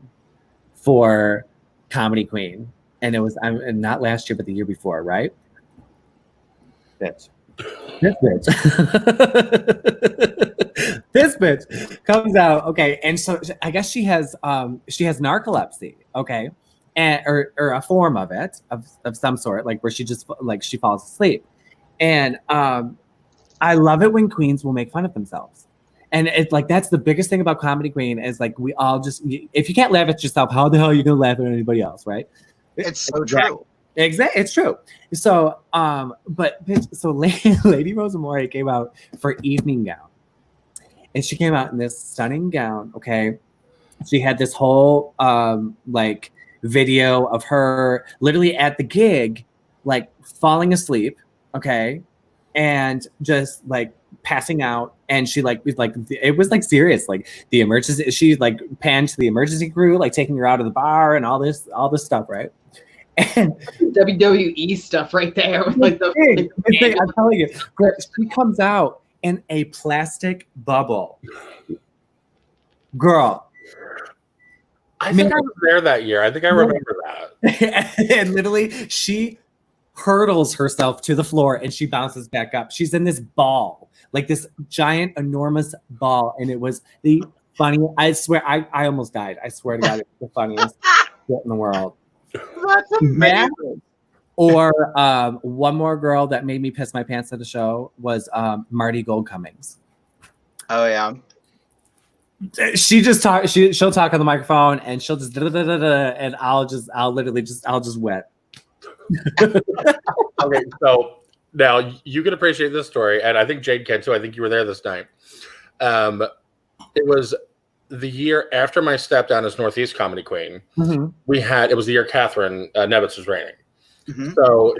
Speaker 7: for Comedy Queen, and it was not last year but the year before, right? This bitch this bitch comes out, okay, and so I guess she has narcolepsy, okay, and or a form of it of some sort, like where she just like she falls asleep, and I love it when queens will make fun of themselves. And it's like that's the biggest thing about Comedy Queen is like we all just, if you can't laugh at yourself, how the hell are you gonna laugh at anybody else, right?
Speaker 3: It's so true.
Speaker 7: Exactly, it's true. So, so Lady Rosa More came out for Evening Gown, and she came out in this stunning gown. Okay, she had this whole like video of her literally at the gig, like falling asleep. Okay, and just like passing out, and she like it was like serious, like the emergency. She like panned to the emergency crew, like taking her out of the bar and all this stuff, right? And
Speaker 5: WWE stuff right there with like the
Speaker 7: thing, I'm telling you, she comes out in a plastic bubble. Girl,
Speaker 4: I think I was there that year. I think I remember that.
Speaker 7: And literally, she hurdles herself to the floor and she bounces back up. She's in this ball, like this giant, enormous ball, and it was the funniest. I swear, I almost died. I swear to God, it's the funniest shit in the world.
Speaker 3: That's amazing.
Speaker 7: Or one more girl that made me piss my pants at the show was Marty Goldcummings.
Speaker 3: Oh yeah.
Speaker 7: She just talk. She'll talk on the microphone and she'll just and I'll just wet.
Speaker 4: Okay, so now you can appreciate this story, and I think Jade can too. I think you were there this night. It was the year after my step down as Northeast Comedy Queen,
Speaker 7: Mhm.
Speaker 4: it was the year Catherine Nevitz was reigning.
Speaker 3: Mhm.
Speaker 4: So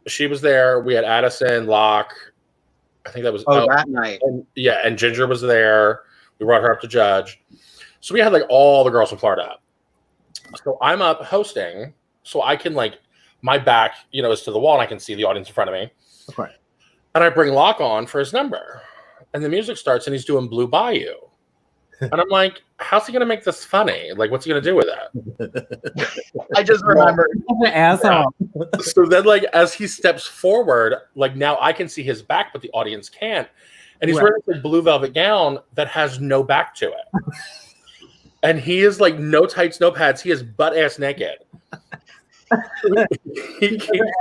Speaker 4: she was there. We had Addison, Locke. I think that was
Speaker 3: that night.
Speaker 4: And Ginger was there. We brought her up to judge. So we had like all the girls from Florida. So I'm up hosting, so I can like my back, is to the wall, and I can see the audience in front of me.
Speaker 7: Okay.
Speaker 4: And I bring Locke on for his number, and the music starts, and he's doing Blue Bayou. And I'm like, how's he going to make this funny? Like, what's he going to do with that?
Speaker 3: I just remembered.
Speaker 7: What an asshole.
Speaker 4: Yeah. So then, like, as he steps forward, like, now I can see his back, but the audience can't. And he's wearing a blue velvet gown that has no back to it. And he is, like, no tights, no pads. He is butt-ass naked. He can't,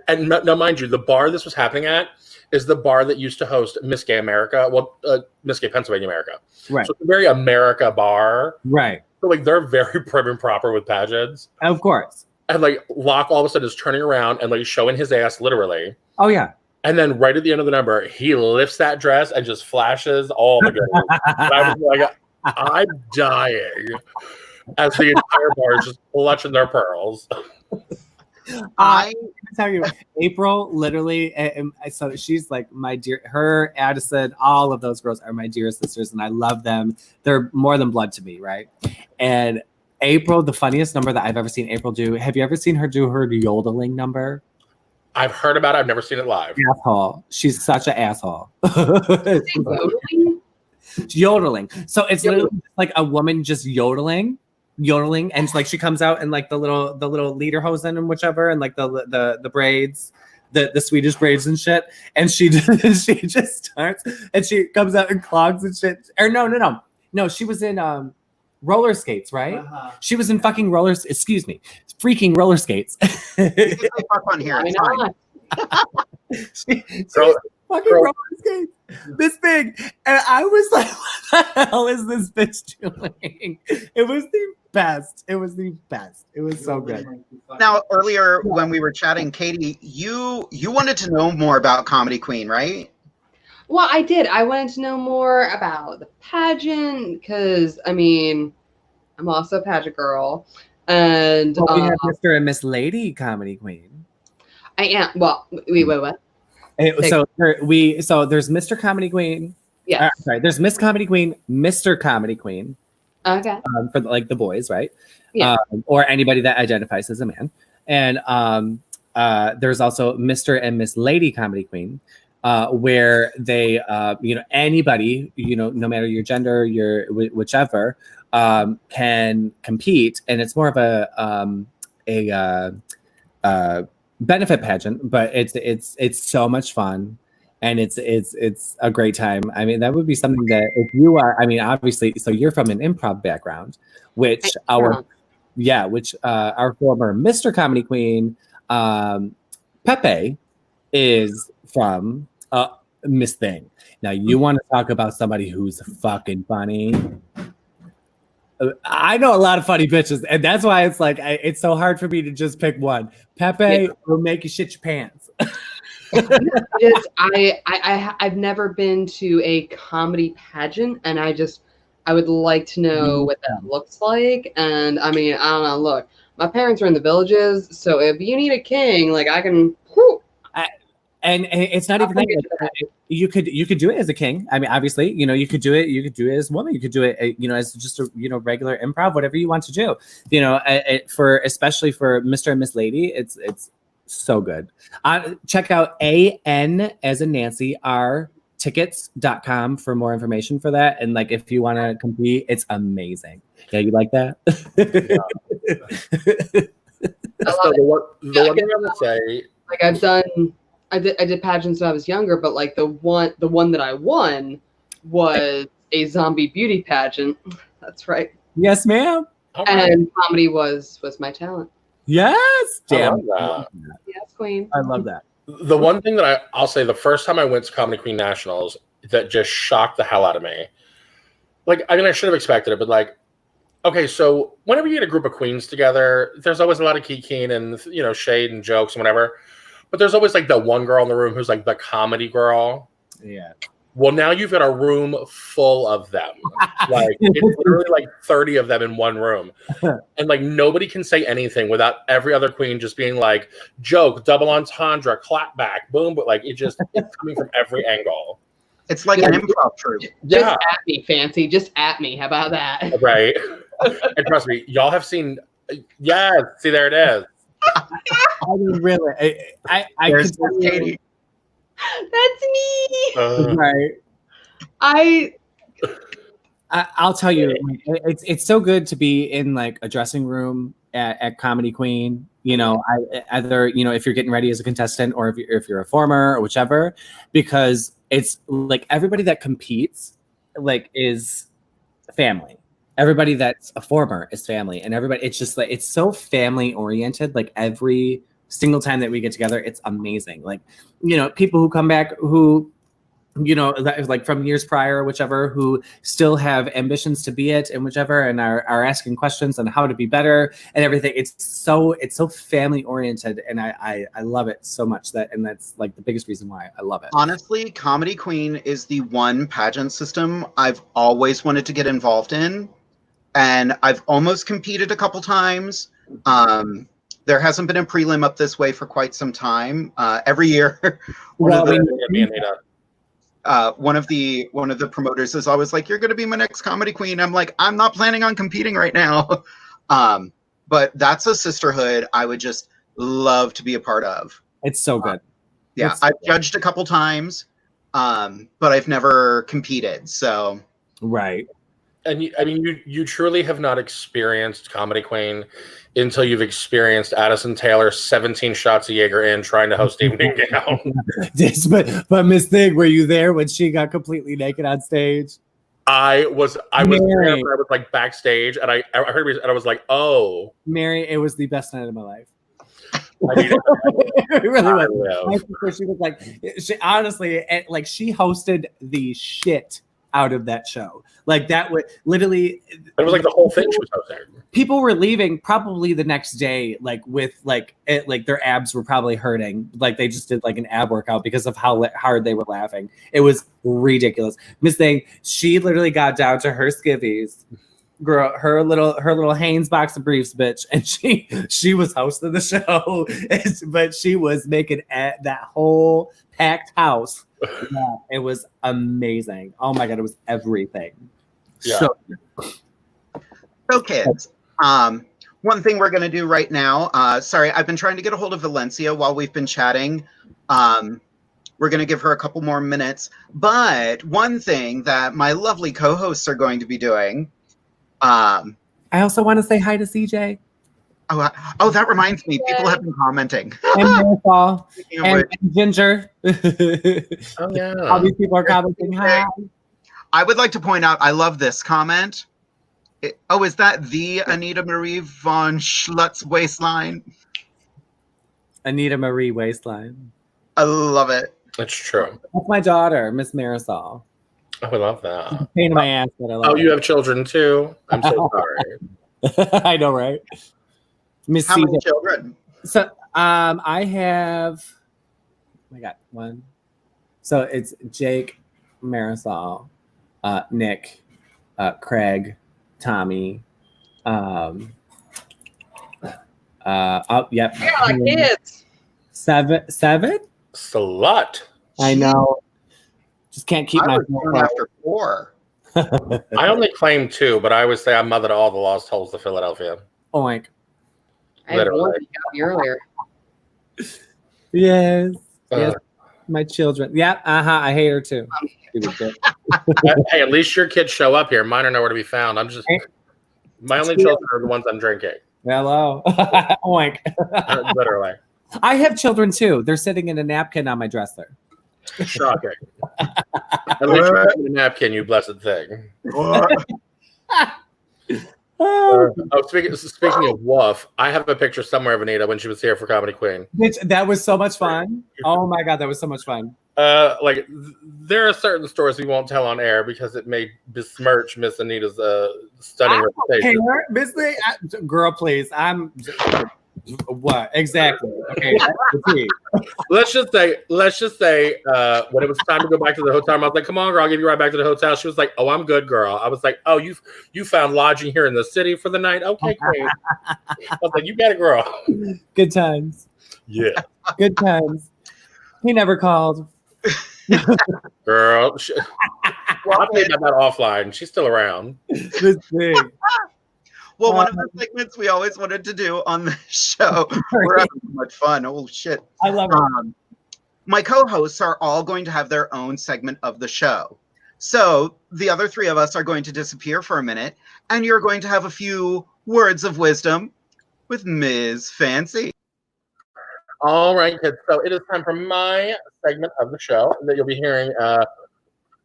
Speaker 4: and now, mind you, the bar this was happening at is the bar that used to host Miss Gay America. Well, Miss Gay Pennsylvania America.
Speaker 7: Right.
Speaker 4: So it's a very America bar.
Speaker 7: Right.
Speaker 4: So like they're very prim and proper with pageants.
Speaker 7: Of course.
Speaker 4: And like Locke all of a sudden is turning around and like showing his ass literally.
Speaker 7: Oh yeah.
Speaker 4: And then right at the end of the number, he lifts that dress and just flashes all the girls. And I was like, I'm dying as the entire bar is just clutching their pearls.
Speaker 7: I tell you, April literally, so she's like my dear, her, Addison, all of those girls are my dear sisters, and I love them. They're more than blood to me, right? And April, the funniest number that I've ever seen April do, have you ever seen her do her yodeling number?
Speaker 4: I've heard about it. I've never seen it live.
Speaker 7: Asshole. She's such an asshole. Yodeling. So it's literally like a woman just yodeling, and like she comes out in like the little lederhosen and whichever, and like the braids, the Swedish braids and shit, and she just starts, and she comes out in clogs and shit. Or no, she was in roller skates, right? She was in fucking freaking roller skates.
Speaker 3: On here.
Speaker 7: Fucking roller skates this big, and I was like, what the hell is this bitch doing? It was the best. It was so good.
Speaker 3: Now, earlier when we were chatting, Katie, you wanted to know more about Comedy Queen, right?
Speaker 5: Well, I did. I wanted to know more about the pageant because, I mean, I'm also a pageant girl. And
Speaker 7: we have Mr. and Miss Lady Comedy Queen.
Speaker 5: I am. Well, wait, what?
Speaker 7: So there's Mr. Comedy Queen.
Speaker 5: Yeah.
Speaker 7: Sorry, there's Miss Comedy Queen, Mr. Comedy Queen.
Speaker 5: Okay.
Speaker 7: For like the boys, right?
Speaker 5: Yeah.
Speaker 7: Or anybody that identifies as a man. And there's also Mr. and Miss Lady Comedy Queen, where they, anybody, no matter your gender, your whichever, can compete, and it's more of a benefit pageant, but it's so much fun, and it's a great time. I mean, that would be something that if you are, I mean, obviously, so you're from an improv background, which our former Mr. Comedy Queen, Pepe, is from Miss Thing. Now, you want to talk about somebody who's fucking funny? I know a lot of funny bitches, and that's why it's like it's so hard for me to just pick one. Pepe will make you shit your pants.
Speaker 5: I've never been to a comedy pageant, and I would like to know what that looks like. And I mean, I don't know. Look, my parents are in the Villages, so if you need a king, like I can.
Speaker 7: And it's not even like you could do it as a king. I mean, obviously, you could do it. You could do it as a woman. You could do it, as just a regular improv, whatever you want to do. Especially for Mr. and Miss Lady, it's so good. Check out AN as in Nancy R tickets.com for more information for that. And like, if you want to compete, it's amazing. Yeah, you like that?
Speaker 4: So the one thing I would say,
Speaker 5: like I did pageants when I was younger, but like the one that I won was a zombie beauty pageant. That's right.
Speaker 7: Yes, ma'am.
Speaker 5: And comedy was my talent.
Speaker 7: Yes. Damn.
Speaker 5: Yes, queen.
Speaker 7: I love that.
Speaker 4: The one thing that I'll say, the first time I went to Comedy Queen Nationals that just shocked the hell out of me. Like, I mean, I should have expected it, but like, okay, so whenever you get a group of queens together, there's always a lot of kikiing and, shade and jokes and whatever. But there's always like that one girl in the room who's like the comedy girl.
Speaker 7: Yeah.
Speaker 4: Well, now you've got a room full of them. Like it's literally like 30 of them in one room. And like nobody can say anything without every other queen just being like, joke, double entendre, clap back, boom, but like it's coming from every angle.
Speaker 3: It's like an improv troupe.
Speaker 5: Just at me, Fanci. Just at me. How about that?
Speaker 4: Right. And trust me, y'all have seen. Yeah, see, there it is.
Speaker 7: I mean, really, I
Speaker 3: There's
Speaker 7: could
Speaker 3: Katie.
Speaker 5: That's me.
Speaker 7: Right. I'll tell you, it's so good to be in like a dressing room at Comedy Queen. You know, either if you're getting ready as a contestant or if you're a former or whichever, because it's like everybody that competes like is family. Everybody that's a former is family, and everybody, it's just like, it's so family oriented. Like every single time that we get together, it's amazing. Like, people who come back who, like from years prior or whichever, who still have ambitions to be it and whichever, and are asking questions on how to be better and everything. It's so family oriented, and I love it so much, and that's like the biggest reason why I love it. Honestly,
Speaker 3: Comedy Queen is the one pageant system I've always wanted to get involved in. And I've almost competed a couple times. There hasn't been a prelim up this way for quite some time. Every year, one of the promoters is always like, "You're going to be my next Comedy Queen." I'm like, "I'm not planning on competing right now." But that's a sisterhood I would just love to be a part of.
Speaker 7: It's so good.
Speaker 3: Yeah, I've judged a couple times, but I've never competed. So
Speaker 7: right.
Speaker 4: And you truly have not experienced Comedy Queen until you've experienced Addison Taylor 17 shots of Jaeger in trying to host Evening Gown.
Speaker 7: but Miss Thing, were you there when she got completely naked on stage?
Speaker 4: I was there. I was like backstage, and I heard it, and I was like, "Oh,
Speaker 7: Mary, it was the best night of my life."
Speaker 4: I mean,
Speaker 7: it really was. She was like, she honestly, like she hosted the shit out of that show. Like that would literally,
Speaker 4: it was like the whole thing she was hosting.
Speaker 7: People were leaving probably the next day, like with like their abs were probably hurting. Like they just did like an ab workout because of how hard they were laughing. It was ridiculous. Miss Thing, she literally got down to her skivvies, girl, her little Hanes box of briefs, bitch, and she was hosting the show, but she was making that whole packed house. Yeah, it was amazing. Oh my god, it was everything.
Speaker 4: Yeah.
Speaker 3: So kids, one thing we're going to do right now, sorry, I've been trying to get a hold of Valencia while we've been chatting. We're going to give her a couple more minutes. But one thing that my lovely co-hosts are going to be doing.
Speaker 7: I also want to say hi to CJ.
Speaker 3: Oh, that reminds me. People have been commenting.
Speaker 7: And Paul and Ginger.
Speaker 4: Oh, yeah.
Speaker 7: All these people are commenting hi.
Speaker 3: I would like to point out, I love this comment. Is that the Anita Marie von Schlutz Waistline?
Speaker 7: Anita Marie Waistline.
Speaker 3: I love it.
Speaker 4: It's true.
Speaker 7: That's my daughter, Miss Marisol.
Speaker 4: Oh, I love that.
Speaker 7: Pain in my ass, but I love it.
Speaker 4: You have children too? I'm so sorry.
Speaker 7: I know, right? Miss
Speaker 3: How many children?
Speaker 7: So I have, oh my god, one. So it's Jake, Marisol, Nick, Craig, Tommy. Yep.
Speaker 5: Yeah, kids.
Speaker 7: Seven?
Speaker 4: Slut.
Speaker 7: I know. Just can't keep my
Speaker 3: phone after 4.
Speaker 4: I only claim 2, but I always say I'm mother to all the lost souls of Philadelphia.
Speaker 7: Oink.
Speaker 5: I had one that got me earlier.
Speaker 7: Yes. Yes. My children. Yeah. I hate her too.
Speaker 4: Hey, at least your kids show up here. Mine are nowhere to be found. My only children are the ones I'm drinking.
Speaker 7: Hello. Oink.
Speaker 4: Literally.
Speaker 7: I have children too. They're sitting in a napkin on my dresser.
Speaker 4: Shocking. At least you're in a napkin, you blessed thing. Speaking of woof, I have a picture somewhere of Anita when she was here for Comedy Queen.
Speaker 7: That was so much fun. Oh my god, that was so much fun.
Speaker 4: There are certain stories we won't tell on air because it may besmirch Miss Anita's stunning reputation.
Speaker 7: Miss Lee, girl, please. What exactly? Okay, that's the tea.
Speaker 4: Let's just say, when it was time to go back to the hotel, I was like, "Come on, girl, I'll give you right back to the hotel." She was like, "Oh, I'm good, girl." I was like, "Oh, you found lodging here in the city for the night? Okay, great." I was like, "You got it, girl."
Speaker 7: Good times.
Speaker 4: Yeah,
Speaker 7: Good times. He never called.
Speaker 4: girl. I'll tell you about that offline. She's still around.
Speaker 7: This big.
Speaker 3: Well, one of the segments we always wanted to do on the show. We're having so much fun. Oh shit!
Speaker 7: I love it.
Speaker 3: My co-hosts are all going to have their own segment of the show. So the other three of us are going to disappear for a minute, and you're going to have a few words of wisdom with Ms. Fanci.
Speaker 4: All right, kids. So it is time for my segment of the show that you'll be hearing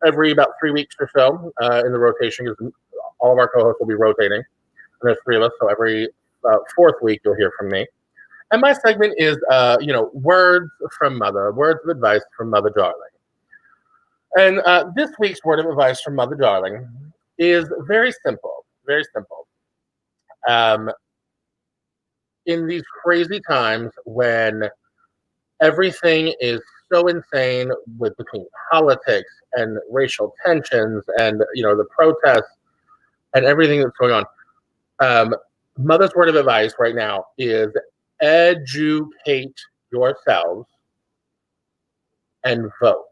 Speaker 4: every about 3 weeks or so in the rotation, because all of our co-hosts will be rotating. And there's 3 of us, so every 4th week you'll hear from me. And my segment is, words from Mother, words of advice from Mother Darling. And this week's word of advice from Mother Darling is very simple, very simple. In these crazy times when everything is so insane between politics and racial tensions and, the protests and everything that's going on, Mother's word of advice right now is educate yourselves and vote.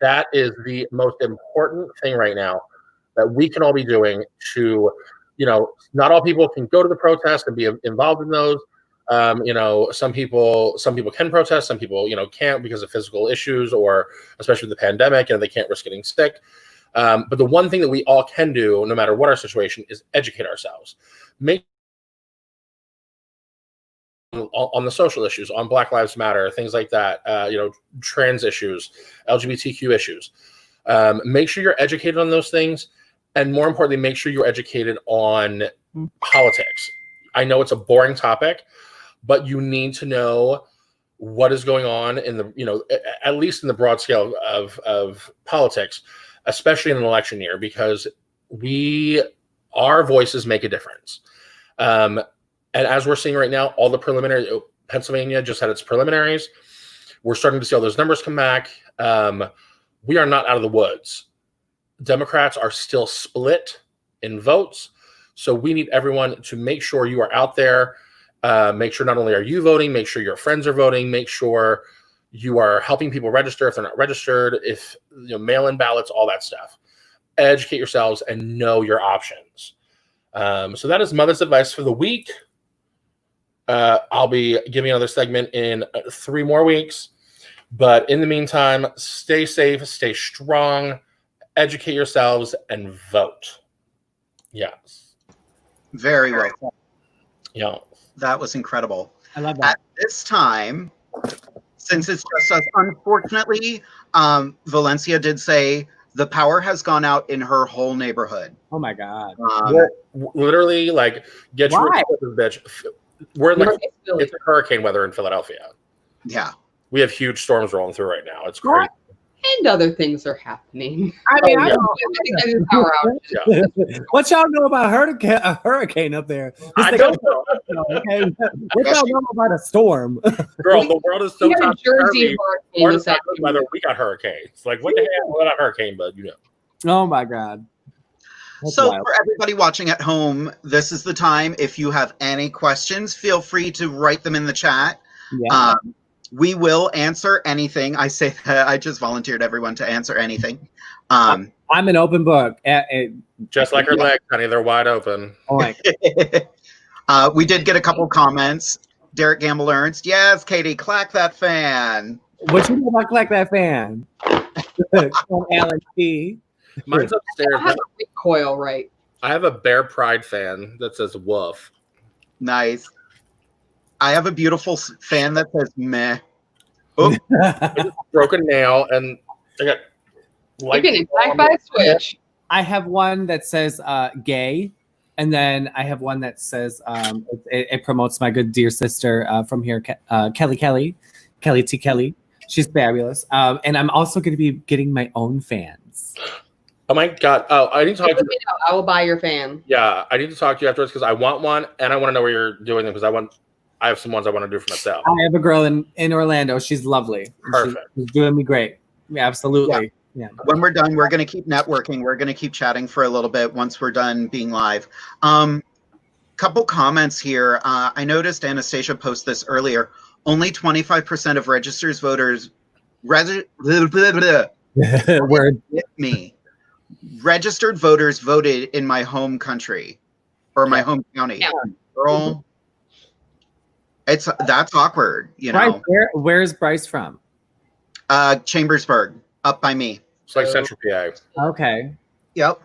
Speaker 4: That is the most important thing right now that we can all be doing to, not all people can go to the protests and be involved in those. Some people can protest, some people, can't because of physical issues or especially with the pandemic, they can't risk getting sick. But the one thing that we all can do, no matter what our situation, is educate ourselves. Make on the social issues, on Black Lives Matter, things like that, trans issues, LGBTQ issues. Make sure you're educated on those things. And more importantly, make sure you're educated on politics. I know it's a boring topic, but you need to know what is going on in the, at least in the broad scale of politics, especially in an election year, because our voices make a difference. And as we're seeing right now, all the preliminary, Pennsylvania just had its preliminaries. We're starting to see all those numbers come back. We are not out of the woods. Democrats are still split in votes. So we need everyone to make sure you are out there. Make sure not only are you voting, make sure your friends are voting, make sure you are helping people register if they're not registered, if mail-in ballots, all that stuff. Educate yourselves and know your options. So that is Mother's advice for the week. I'll be giving another segment in 3 more weeks. But in the meantime, stay safe, stay strong, educate yourselves, and vote. Yes.
Speaker 3: Very well.
Speaker 4: Yeah.
Speaker 3: That was incredible.
Speaker 7: I love that.
Speaker 3: At this time, since it's just us, unfortunately, Valencia did say the power has gone out in her whole neighborhood.
Speaker 7: Oh my God.
Speaker 4: Literally, get you a bitch. We're it's hurricane weather in Philadelphia.
Speaker 3: Yeah.
Speaker 4: We have huge storms rolling through right now. It's crazy.
Speaker 5: And other things are happening.
Speaker 7: I mean,
Speaker 5: I think there's power outages.
Speaker 7: What y'all know about a hurricane up there?
Speaker 4: I don't know.
Speaker 7: Okay. What y'all know about a storm?
Speaker 4: Girl, the world is so
Speaker 5: We had a Jersey hurricane this
Speaker 4: whether
Speaker 5: afternoon.
Speaker 4: we got hurricanes. What the hell? We're not a hurricane, but
Speaker 7: Oh my God. That's
Speaker 3: So
Speaker 7: wild.
Speaker 3: for everybody watching at home, this is the time. If you have any questions, feel free to write them in the chat.
Speaker 7: Yeah.
Speaker 3: We will answer anything. I say that I just volunteered everyone to answer anything.
Speaker 7: I'm an open book.
Speaker 4: just like her legs, honey, they're wide open.
Speaker 7: Oh my
Speaker 3: We did get a couple comments. Derek Gamble Ernst, yes, Katie, clack that fan.
Speaker 7: What you know about Clack That Fan? From Alan T.
Speaker 4: Mine's upstairs.
Speaker 5: I have a recoil, right?
Speaker 4: I have a Bear Pride fan that says woof.
Speaker 3: Nice. I have a beautiful fan that says meh. Oh,
Speaker 4: Broken nail, and I got
Speaker 5: You can impact by a switch.
Speaker 7: I have one that says gay, and then I have one that says it promotes my good dear sister from here, Kelly T. Kelly. She's fabulous. And I'm also going to be getting my own fans.
Speaker 4: Oh my God. Oh, I need to talk to you.
Speaker 5: I will buy your fan.
Speaker 4: Yeah, I need to talk to you afterwards because I want one and I want to know where you're doing them because I I have some ones I want to do for myself.
Speaker 7: I have a girl in Orlando. She's lovely.
Speaker 4: Perfect.
Speaker 7: She's doing me great. Yeah, absolutely. Yeah.
Speaker 3: When we're done, we're going to keep networking. We're going to keep chatting for a little bit once we're done being live. Couple comments here. I noticed Anastasia posted this earlier. Only 25% of registered voters registered voters voted in my home country or my home county.
Speaker 5: Yeah.
Speaker 3: Girl, that's awkward, you know.
Speaker 7: Bryce, where's Bryce from?
Speaker 3: Chambersburg, up by me.
Speaker 4: It's like Central PA.
Speaker 7: Okay.
Speaker 3: Yep.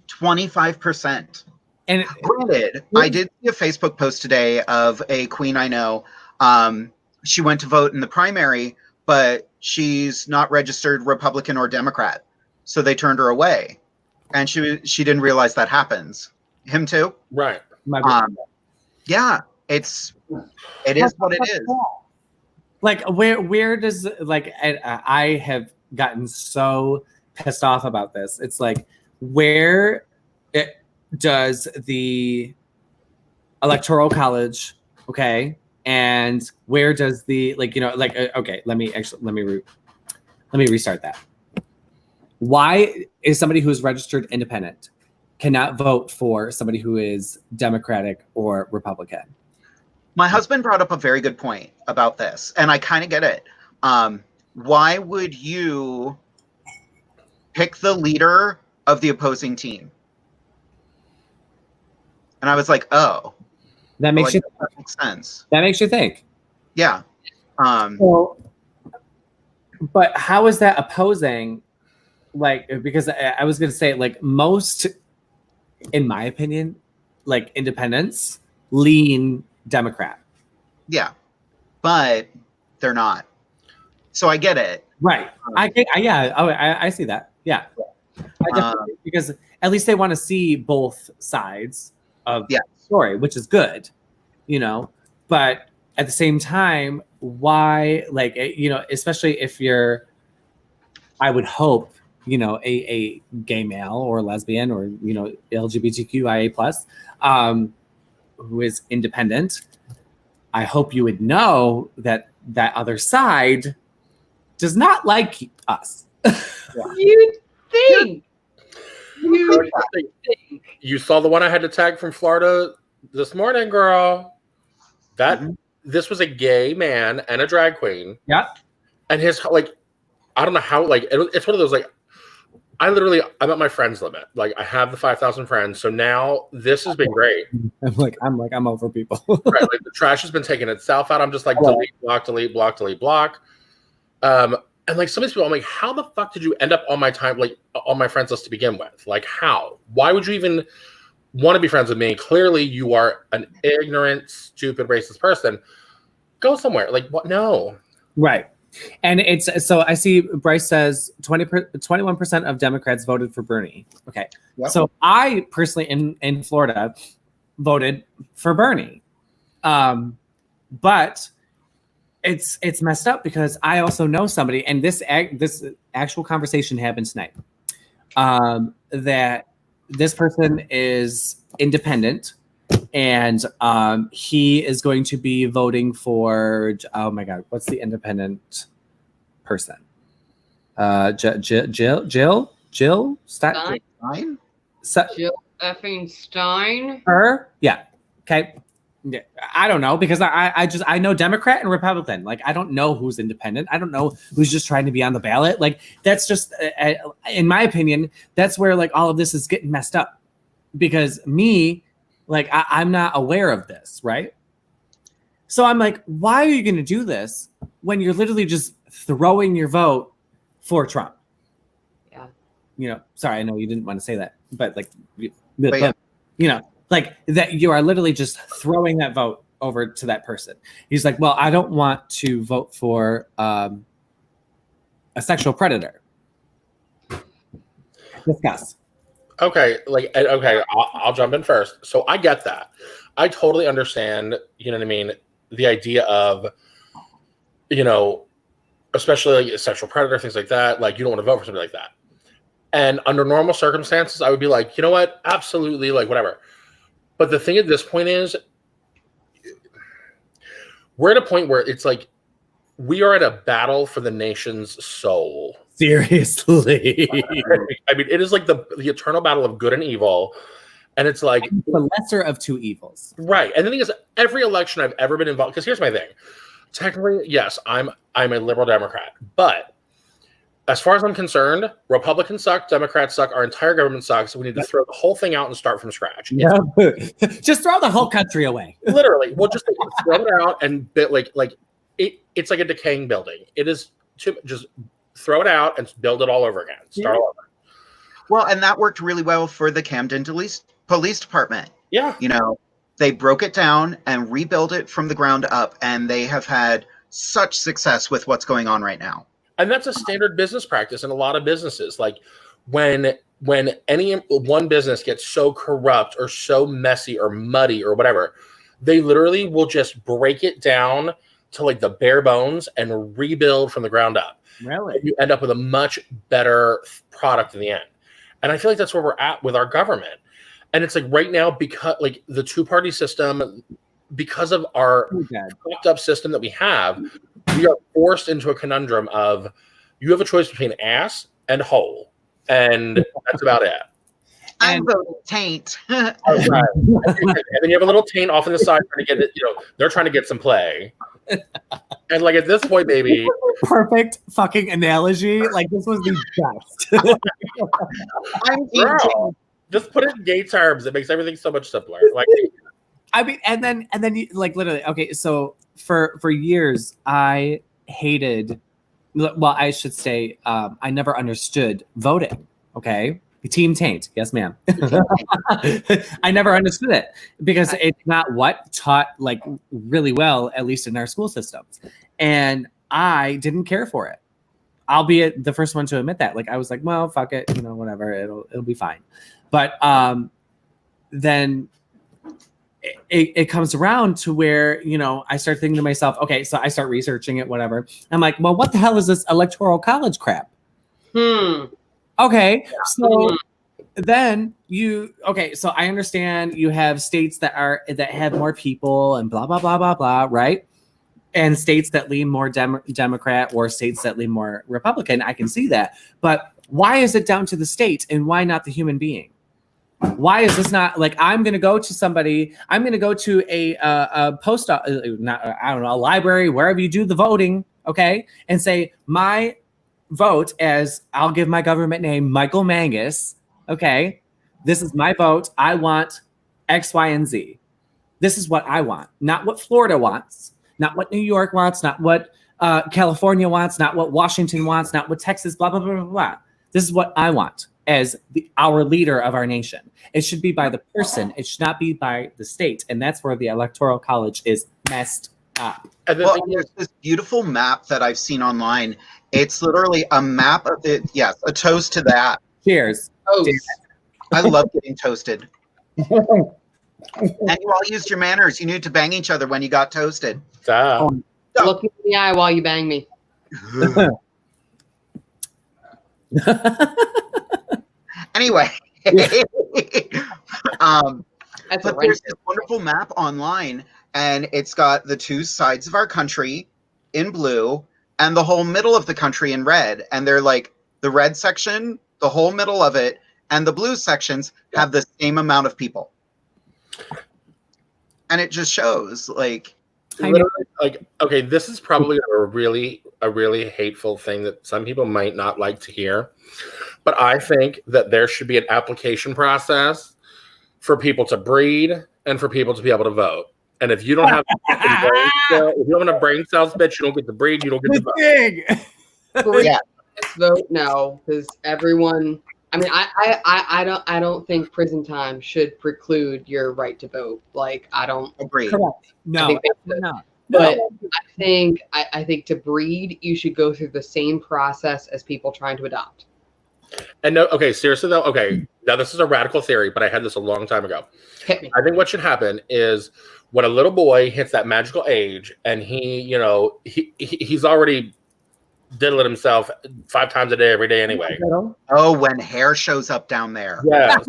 Speaker 3: 25%.
Speaker 7: And
Speaker 3: Granted, I did see a Facebook post today of a queen I know. She went to vote in the primary, but she's not registered Republican or Democrat. So they turned her away. And she didn't realize that happens. Him too?
Speaker 4: Right.
Speaker 3: Yeah, it is what it is.
Speaker 7: Like where does like I have gotten so pissed off about this. It's like where does the electoral college, okay, and where does the okay, let me restart that. Why is somebody who is registered independent cannot vote for somebody who is Democratic or Republican?
Speaker 3: My husband brought up a very good point about this, and I kind of get it. Why would you pick the leader of the opposing team? And I was like, oh.
Speaker 7: That makes
Speaker 3: that makes sense.
Speaker 7: That makes you think.
Speaker 3: Yeah.
Speaker 7: Well, but how is that opposing? Like, because I was going to say, like, most, in my opinion, like, independents lean Democrat.
Speaker 3: Yeah. But they're not. So I get it.
Speaker 7: Right. I see that. Yeah. I definitely, because at least they want to see both sides of the story, which is good, you know, but at the same time, why, like, you know, especially if you're, I would hope, you know, a gay male or lesbian or, you know, LGBTQIA plus, who is independent, I hope you would know that that other side does not like us.
Speaker 5: You think?
Speaker 4: You saw the one I had to tag from Florida this morning, girl. This was a gay man and a drag queen.
Speaker 7: Yeah.
Speaker 4: And his, like, I don't know how, like, it's one of those, like, I'm at my friends limit. Like, I have the 5,000 friends. So now this has been great.
Speaker 7: I'm over people.
Speaker 4: Right, like, the trash has been taking itself out. I'm just like, delete, block, delete, block, delete, block. And like some of these people, I'm like, how the fuck did you end up on my time, like on my friends list to begin with? Like, how? Why would you even want to be friends with me? Clearly, you are an ignorant, stupid, racist person. Go somewhere. Like, what? No.
Speaker 7: Right. And it's so I see Bryce says 21% of Democrats voted for Bernie. Okay. Yep. So I personally in Florida voted for Bernie. But it's messed up because I also know somebody, and this actual conversation happened tonight. That this person is independent, and he is going to be voting for. Oh my God, what's the independent person? Jill Stein.
Speaker 5: Jill effing Stein.
Speaker 7: Her, yeah. Okay. Yeah, I don't know because I know Democrat and Republican. Like, I don't know who's independent. I don't know who's just trying to be on the ballot. Like, that's just, in my opinion, that's where like all of this is getting messed up because me, like, I'm not aware of this, right? So I'm like, why are you going to do this when you're literally just throwing your vote for Trump?
Speaker 5: Yeah.
Speaker 7: You know, sorry, I know you didn't want to say that, but like, you know. Like that you are literally just throwing that vote over to that person. He's like, well, I don't want to vote for a sexual predator. Discuss.
Speaker 4: Okay, I'll jump in first. So I get that. I totally understand, you know what I mean? The idea of, you know, especially like a sexual predator, things like that. Like, you don't want to vote for something like that. And under normal circumstances, I would be like, you know what? Absolutely, like, whatever. But the thing at this point is, we're at a point where it's like we are at a battle for the nation's soul.
Speaker 7: Seriously.
Speaker 4: I mean, it is like the eternal battle of good and evil. And it's like
Speaker 7: the lesser of two evils.
Speaker 4: Right. And the thing is, every election I've ever been involved, because here's my thing. Technically, yes, I'm a liberal Democrat. But as far as I'm concerned, Republicans suck, Democrats suck, our entire government sucks. So we need to throw the whole thing out and start from scratch.
Speaker 7: Yeah. Just throw the whole country away.
Speaker 4: Literally. We'll just throw it out and it's like a decaying building. It is just throw it out and build it all over again. Start all over.
Speaker 3: Well, and that worked really well for the Camden Police Department.
Speaker 4: Yeah.
Speaker 3: You know, they broke it down and rebuilt it from the ground up, and they have had such success with what's going on right now.
Speaker 4: And that's a standard business practice in a lot of businesses. Like when any one business gets so corrupt or so messy or muddy or whatever, they literally will just break it down to like the bare bones and rebuild from the ground up.
Speaker 7: Really?
Speaker 4: And you end up with a much better product in the end. And I feel like that's where we're at with our government. And it's like right now, because like the two-party system, because of our fucked up system that we have, we are forced into a conundrum of you have a choice between ass and hole. And that's about it.
Speaker 3: I'm voting taint.
Speaker 4: And then you have a little taint off on the side trying to get it, they're trying to get some play. And like at this point, baby.
Speaker 7: Perfect fucking analogy. Like this was the best.
Speaker 4: Girl, just put it in gay terms. It makes everything so much simpler. Like
Speaker 7: I mean, and then you, like literally, okay, so for years I hated, well, I should say I never understood voting. Okay. Team taint. Yes, ma'am. I never understood it because it's not what taught like really well, at least in our school systems. And I didn't care for it. I'll be the first one to admit that. Like I was like, well, fuck it, whatever. It'll be fine. But then it comes around to where, I start thinking to myself, okay, so I start researching it, whatever. I'm like, well, what the hell is this electoral college crap? Okay, so then so I understand you have states that have more people and blah blah blah blah blah, right? And states that lean more Democrat or states that lean more Republican. I can see that, but why is it down to the state and why not the human being? Why is this not like I'm going to go to somebody? I'm going to go to a post, I don't know, a library, wherever you do the voting, okay, and say my vote as I'll give my government name, Michael Mangus. Okay, this is my vote. I want X, Y, and Z. This is what I want, not what Florida wants, not what New York wants, not what California wants, not what Washington wants, not what Texas, blah, blah, blah, blah, blah. This is what I want as our leader of our nation. It should be by the person. It should not be by the state. And that's where the Electoral College is messed up.
Speaker 3: Well, there's this beautiful map that I've seen online. It's literally a map of it. Yes, a toast to that.
Speaker 7: Cheers.
Speaker 3: I love getting toasted. And you all used your manners. You knew to bang each other when you got toasted.
Speaker 5: Look me in the eye while you bang me.
Speaker 3: Anyway,
Speaker 5: but
Speaker 3: there's this wonderful map online, and it's got the two sides of our country in blue and the whole middle of the country in red. And they're like the red section, the whole middle of it, and the blue sections have the same amount of people. And it just shows like
Speaker 4: okay, this is probably a really hateful thing that some people might not like to hear, but I think that there should be an application process for people to breed and for people to be able to vote. And if you don't have enough brain cells, bitch, you don't get to breed, you don't get to vote.
Speaker 3: Yeah.
Speaker 5: Vote no, because everyone. I mean, I don't think prison time should preclude your right to vote. Like, I don't
Speaker 3: agree.
Speaker 7: Correct. No,
Speaker 5: But I think to breed, you should go through the same process as people trying to adopt.
Speaker 4: And no, okay, seriously though, okay, now this is a radical theory, but I had this a long time ago.
Speaker 5: Hit me.
Speaker 4: I think what should happen is when a little boy hits that magical age and he's already diddling himself 5 times a day, every day anyway.
Speaker 3: Oh, when hair shows up down there.
Speaker 4: Yes.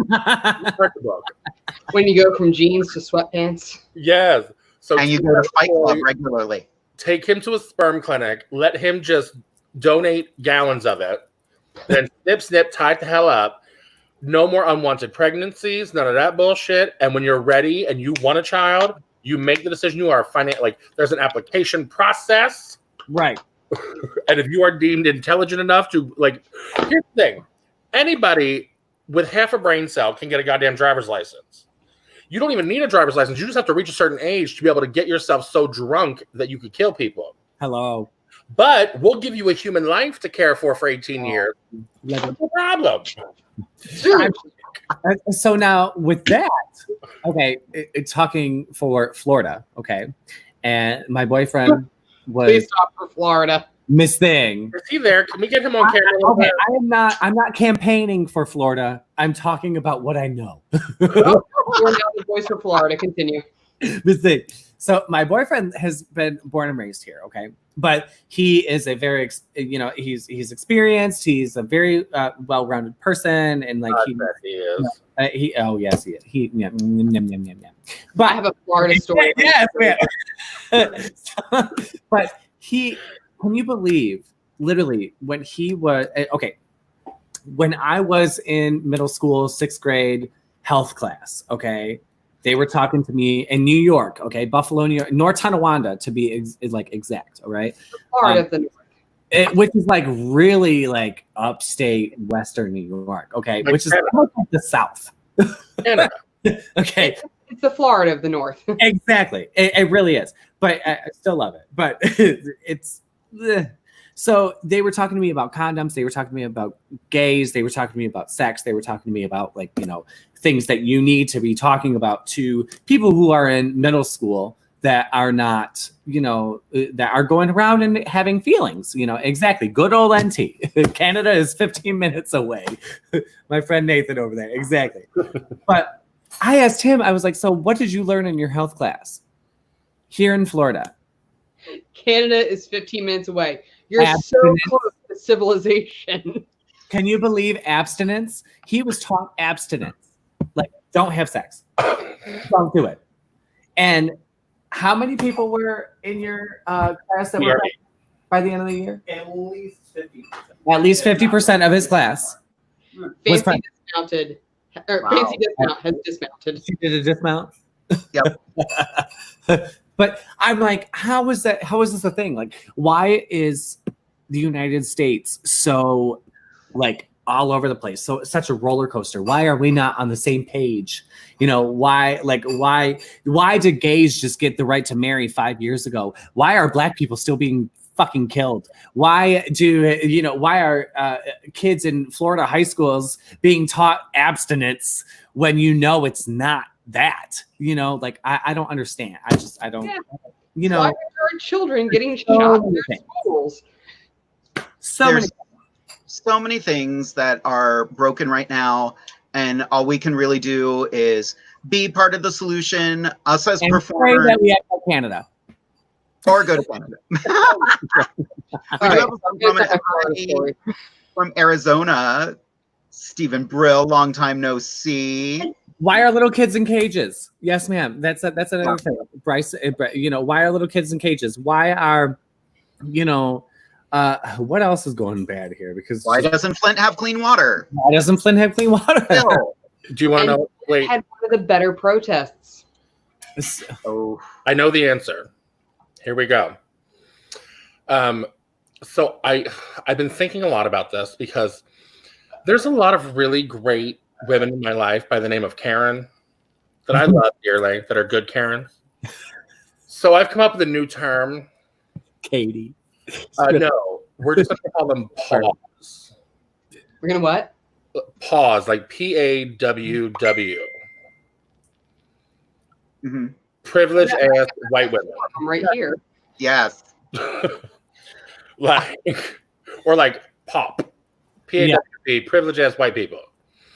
Speaker 5: When you go from jeans to sweatpants.
Speaker 4: Yes. So
Speaker 3: And you go to Fight Club regularly.
Speaker 4: Take him to a sperm clinic. Let him just donate gallons of it. Then snip, tie it the hell up. No more unwanted pregnancies. None of that bullshit. And when you're ready and you want a child, you make the decision. You are there's an application process.
Speaker 7: Right.
Speaker 4: And if you are deemed intelligent enough to, here's the thing. Anybody with half a brain cell can get a goddamn driver's license. You don't even need a driver's license. You just have to reach a certain age to be able to get yourself so drunk that you could kill people.
Speaker 7: Hello.
Speaker 4: But we'll give you a human life to care for 18 years. No problem.
Speaker 7: So now with that, okay, it's talking for Florida, okay, and my boyfriend was.
Speaker 5: Please stop for Florida.
Speaker 7: Miss Thing.
Speaker 4: Is he there? Can we get him on camera?
Speaker 7: Okay, I'm not campaigning for Florida. I'm talking about what I know.
Speaker 5: You're now the voice for Florida. Continue.
Speaker 7: Miss Thing. So my boyfriend has been born and raised here, okay, but he is a very, he's experienced. He's a very well-rounded person, and
Speaker 4: he is.
Speaker 7: Yes, he is.
Speaker 5: But I have a Florida story.
Speaker 7: Yes, but he. Can you believe, literally, when he was when I was in middle school, 6th grade health class, okay, they were talking to me in New York, okay, Buffalo, New York, North Tonawanda to be exact, all right?
Speaker 5: Part of the North.
Speaker 7: Which is really upstate Western New York, okay, which is the South. Okay.
Speaker 5: It's the Florida of the North.
Speaker 7: Exactly. It really is. But I still love it. But it's... So they were talking to me about condoms. They were talking to me about gays. They were talking to me about sex. They were talking to me about things that you need to be talking about to people who are in middle school that are not, that are going around and having feelings, exactly. Good old NT. Canada is 15 minutes away. My friend Nathan over there. Exactly. But I asked him, I was like, so what did you learn in your health class here in Florida?
Speaker 5: Canada is 15 minutes away. You're
Speaker 7: Abstinence.
Speaker 5: so close to civilization.
Speaker 7: Can you believe abstinence? He was taught abstinence. Don't have sex. Don't do it. And how many people were in your class that were by the end of the year?
Speaker 8: At least 50%.
Speaker 7: At least 50% of his class.
Speaker 5: Fancy dismounted. Fancy dismount has dismounted.
Speaker 7: She did a dismount?
Speaker 3: Yep.
Speaker 7: But I'm like, how is that? How is this a thing? Why is the United States so all over the place? So it's such a roller coaster. Why are we not on the same page? Why did gays just get the right to marry 5 years ago? Why are black people still being fucking killed? Why are kids in Florida high schools being taught abstinence when it's not that? I don't understand. I don't.
Speaker 5: Yeah. Why are children getting shot in their schools?
Speaker 3: So many things that are broken right now, and all we can really do is be part of the solution. Us as performers,
Speaker 7: that we act like Canada,
Speaker 3: or go to Canada. We do have a from Arizona, Stephen Brill. Long time no see.
Speaker 7: Why are little kids in cages? Yes, ma'am. That's another thing. Bryce, why are little kids in cages? Why are, what else is going bad here? Because
Speaker 3: why doesn't Flint have clean water?
Speaker 7: Why doesn't Flint have clean water?
Speaker 3: No.
Speaker 4: Do you want to know? Wait.
Speaker 5: Had one of the better protests.
Speaker 3: Oh,
Speaker 4: I know the answer. Here we go. So I've been thinking a lot about this because there's a lot of really great women in my life by the name of Karen that I love dearly, that are good Karens. So I've come up with a new term.
Speaker 7: Katie.
Speaker 4: No, we're just going to call them pause.
Speaker 5: We're going to what?
Speaker 4: Pause, like PAWW.
Speaker 3: mm-hmm.
Speaker 4: Privileged ass white women.
Speaker 5: I'm right here.
Speaker 3: Yes.
Speaker 4: Or POP. PAWP, privileged ass white people.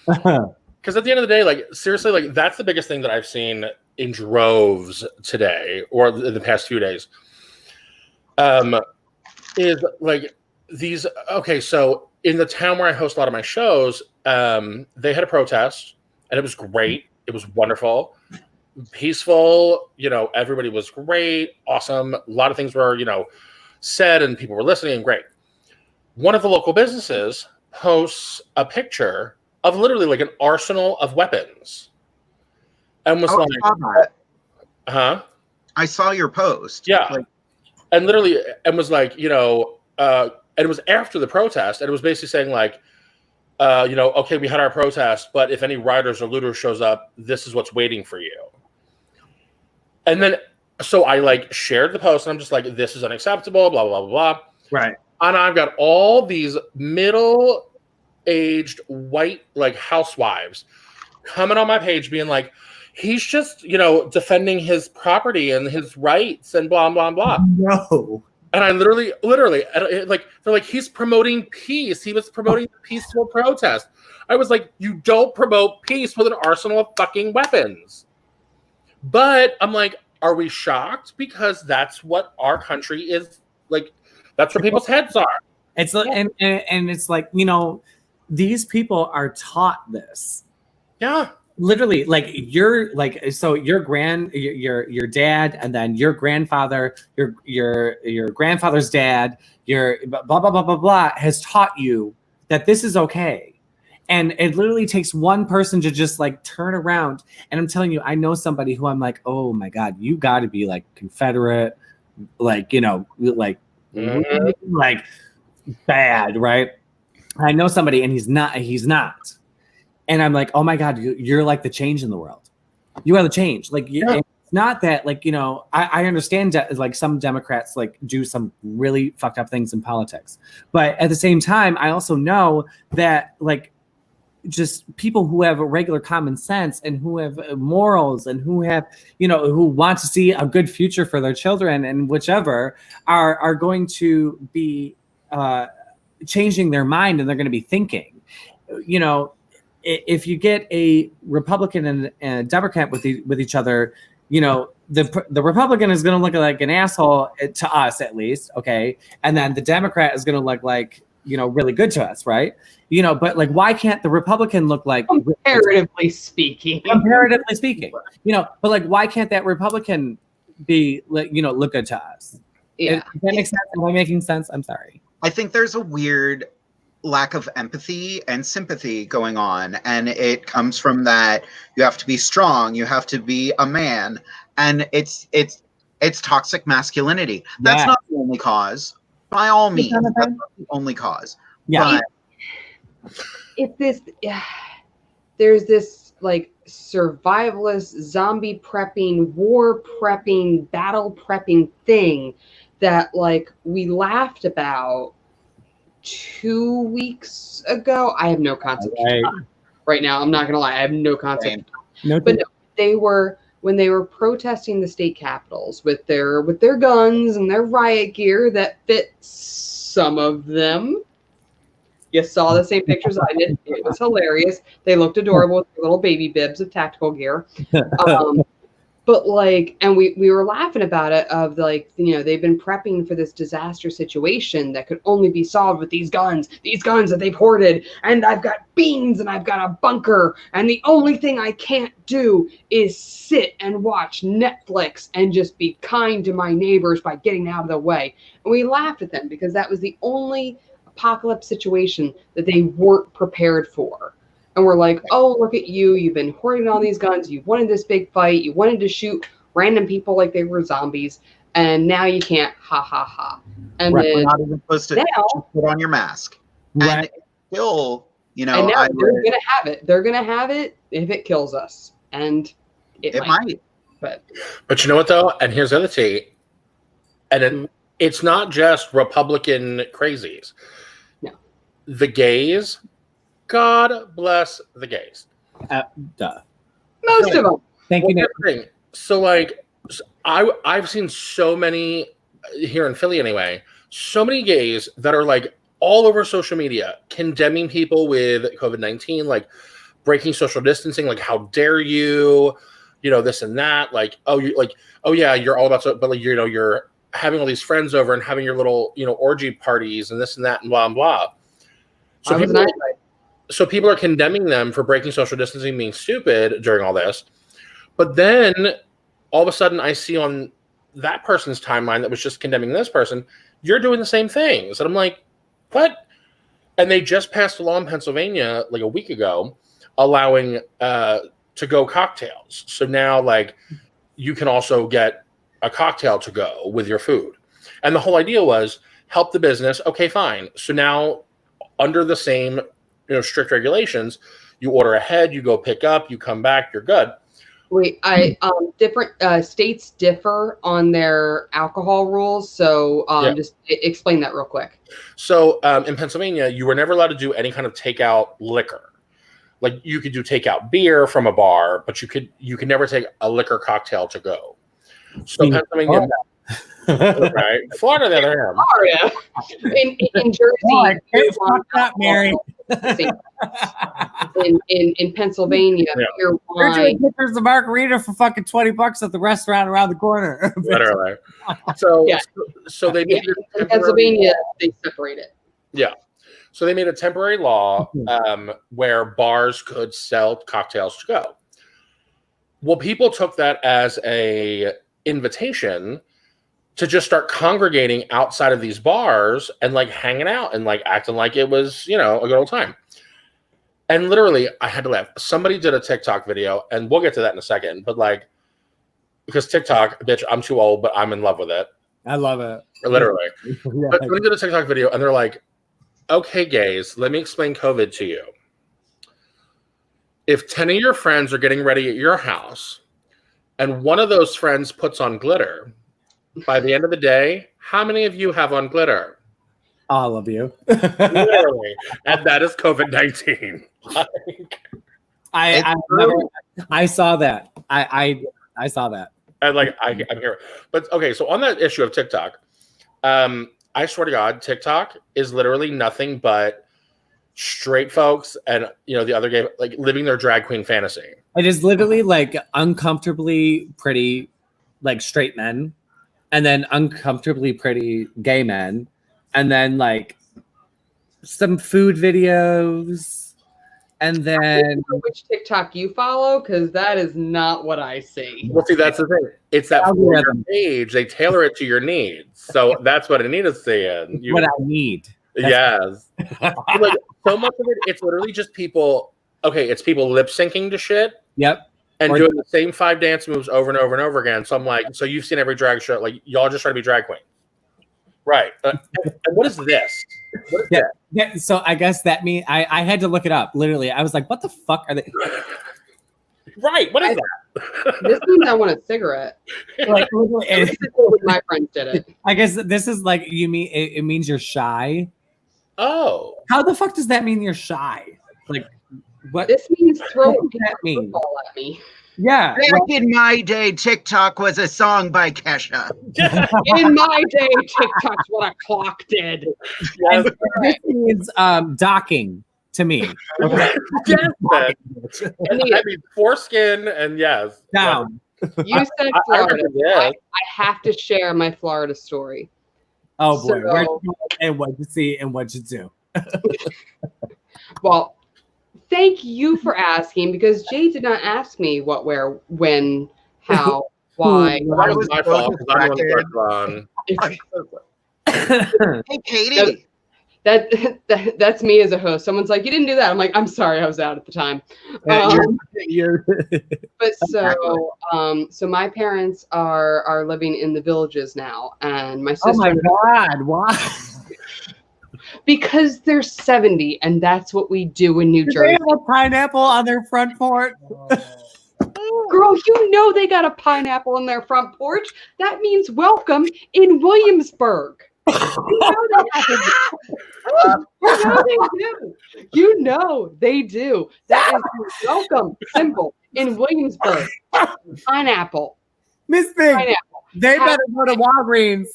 Speaker 4: Because at the end of the day, seriously, that's the biggest thing that I've seen in droves today or in the past few days. Is these. Okay, so in the town where I host a lot of my shows, they had a protest, and it was great. It was wonderful. peaceful. Everybody was great, awesome. A lot of things were, said and people were listening and great. One of the local businesses posts a picture of literally like an arsenal of weapons and was
Speaker 3: I saw that.
Speaker 4: huh?
Speaker 3: I saw your post.
Speaker 4: Yeah. And literally, and was like, and it was after the protest, and it was basically saying like, okay, we had our protest, but if any rioters or looters shows up, this is what's waiting for you. And then, so I like shared the post, and I'm just like, this is unacceptable, blah, blah, blah, blah.
Speaker 7: Right.
Speaker 4: And I've got all these middle-aged white like housewives coming on my page being like, he's just, defending his property and his rights and blah, blah, blah.
Speaker 7: No.
Speaker 4: And I literally, like, they're like, he's promoting peace. He was promoting peaceful protest. I was like, you don't promote peace with an arsenal of fucking weapons. But I'm like, are we shocked? Because that's what our country is like. That's where people's heads are.
Speaker 7: It's and it's like, these people are taught this.
Speaker 4: Yeah.
Speaker 7: Literally, like your dad, and then your grandfather, your grandfather's dad, your blah blah blah blah blah has taught you that this is okay. And it literally takes one person to just like turn around. And I'm telling you, I know somebody who I'm like, oh my God, you got to be like Confederate, like, like bad, right? I know somebody and he's not. And I'm like, oh my God, you're like the change in the world. You are the change. Like, it's not that, like, I understand that, like, some Democrats like do some really fucked up things in politics. But at the same time, I also know that, like, just people who have a regular common sense and who have morals and who have, who want to see a good future for their children and whichever are going to be changing their mind, and they're going to be thinking, if you get a Republican and a Democrat with each other, the Republican is going to look like an asshole to us, at least, okay, and then the Democrat is going to look like really good to us, right? But like, why can't the Republican look like
Speaker 5: comparatively speaking?
Speaker 7: But like, why can't that Republican be like look good to us?
Speaker 5: Yeah,
Speaker 7: does that make sense? Am I making sense? I'm sorry.
Speaker 3: I think there's a weird lack of empathy and sympathy going on, and it comes from that you have to be strong, you have to be a man, and it's toxic masculinity. That's not the only cause, by all means. That's not the only cause.
Speaker 7: Yeah.
Speaker 5: But there's this like survivalist, zombie prepping, war prepping, battle prepping thing that like we laughed about 2 weeks ago. I have no concept right now. I'm not gonna lie, I have no concept. But no, they were, when they were protesting the state capitals with their guns and their riot gear that fit some of them. You saw the same pictures I did. It was hilarious. They looked adorable with their little baby bibs of tactical gear. But like, and we were laughing about it of like, they've been prepping for this disaster situation that could only be solved with these guns that they've hoarded. And I've got beans and I've got a bunker. And the only thing I can't do is sit and watch Netflix and just be kind to my neighbors by getting out of the way. And we laughed at them because that was the only apocalypse situation that they weren't prepared for. And we're like, oh, look at you. You've been hoarding all these guns. You wanted this big fight. You wanted to shoot random people like they were zombies. And now you can't. Ha, ha, ha. And
Speaker 3: right,
Speaker 5: then
Speaker 3: we're not even supposed to put on your mask.
Speaker 7: Right.
Speaker 3: And still,
Speaker 5: and now they're going to have it. They're going to have it if it kills us. And it might.
Speaker 4: But you know what, though? And here's the other tea. And it's not just Republican crazies.
Speaker 5: No.
Speaker 4: The gays... God bless the gays.
Speaker 5: Most of them.
Speaker 7: Thank you.
Speaker 4: So, like, I've seen so many here in Philly, anyway. So many gays that are like all over social media condemning people with COVID-19, like breaking social distancing, like how dare you, this and that. Like, oh yeah, you're all about but like you're having all these friends over and having your little orgy parties and this and that and blah and blah. So people are condemning them for breaking social distancing, being stupid during all this. But then all of a sudden I see on that person's timeline that was just condemning this person, you're doing the same things. And I'm like, what? And they just passed a law in Pennsylvania like a week ago allowing to-go cocktails. So now like you can also get a cocktail to go with your food. And the whole idea was help the business. Okay, fine. So now under the same strict regulations, you order ahead, you go pick up, you come back, you're good.
Speaker 5: Wait, different states differ on their alcohol rules. So just explain that real quick.
Speaker 4: So in Pennsylvania, you were never allowed to do any kind of takeout liquor. Like you could do takeout beer from a bar, but you could never take a liquor cocktail to go. So Pennsylvania, right? Florida, the other hand.
Speaker 5: Florida. In Jersey,
Speaker 7: fuck that, Mary.
Speaker 5: in Pennsylvania, beer,
Speaker 7: They're doing
Speaker 5: wine.
Speaker 7: pictures of margarita for fucking $20 at the restaurant around the corner.
Speaker 4: Literally. So they made
Speaker 5: in Pennsylvania, they separate it.
Speaker 4: Yeah. So they made a temporary law where bars could sell cocktails to go. Well, people took that as a invitation to just start congregating outside of these bars and like hanging out and like acting like it was, a good old time. And literally I had to laugh. Somebody did a TikTok video, and we'll get to that in a second, but like, because TikTok, bitch, I'm too old, but I'm in love with it.
Speaker 7: I love it.
Speaker 4: Literally. But somebody did a TikTok video and they're like, okay, gays, let me explain COVID to you. If 10 of your friends are getting ready at your house and one of those friends puts on glitter, by the end of the day, how many of you have on glitter?
Speaker 7: All of you.
Speaker 4: Literally. And that is COVID-19.
Speaker 7: I saw that. I saw that.
Speaker 4: And like, I'm here. But okay, so on that issue of TikTok, I swear to God, TikTok is literally nothing but straight folks and the other gay, like living their drag queen fantasy.
Speaker 7: It is literally like uncomfortably pretty, like straight men, and then uncomfortably pretty gay men, and then like some food videos, and then
Speaker 5: I don't know which TikTok you follow, because that is not what I see.
Speaker 4: Well, see, that's the thing. It's that for your page, they tailor it to your needs. So that's what Anita's saying.
Speaker 7: What I need.
Speaker 4: Yes. Like, so much of it, it's literally just people. Okay, it's people lip syncing to shit.
Speaker 7: Yep.
Speaker 4: And doing the same 5 dance moves over and over and over again. So I'm like, so you've seen every drag show. Like, y'all just try to be drag queen. Right. And what is this? What is that?
Speaker 7: Yeah. So I guess that means I had to look it up. Literally, I was like, what the fuck are they?
Speaker 4: Right. What is that?
Speaker 5: This means I want a cigarette.
Speaker 7: Like,
Speaker 5: my friends did it.
Speaker 7: I guess this is like, you mean it means you're shy.
Speaker 4: Oh.
Speaker 7: How the fuck does that mean you're shy? Like, what?
Speaker 5: This means throw a
Speaker 7: that mean?
Speaker 5: football at me.
Speaker 7: Yeah.
Speaker 3: Back in my day, TikTok was a song by Kesha.
Speaker 5: In my day, TikTok's what a clock did.
Speaker 7: Yes. This means docking to me. Okay.
Speaker 4: Yes, I mean, foreskin and yes.
Speaker 7: Down.
Speaker 5: You said Florida. I have to share my Florida story.
Speaker 7: Oh boy. Where'd you go and what you see and what you do?
Speaker 5: Well, thank you for asking, because Jade did not ask me what, where, when, how, why.
Speaker 4: That was my fault. I'm the
Speaker 3: Hey, Katie.
Speaker 5: That's me as a host. Someone's like, you didn't do that. I'm like, I'm sorry, I was out at the time. But so my parents are living in the Villages now, and my sister.
Speaker 7: Oh my God! Why?
Speaker 5: Because they're 70, and that's what we do in New Jersey.
Speaker 7: They have a pineapple on their front porch.
Speaker 5: Girl, you know they got a pineapple on their front porch. That means welcome in Williamsburg. You know they do. That is welcome. Simple. In Williamsburg. Pineapple.
Speaker 7: Miss Thing, they better go to Walgreens.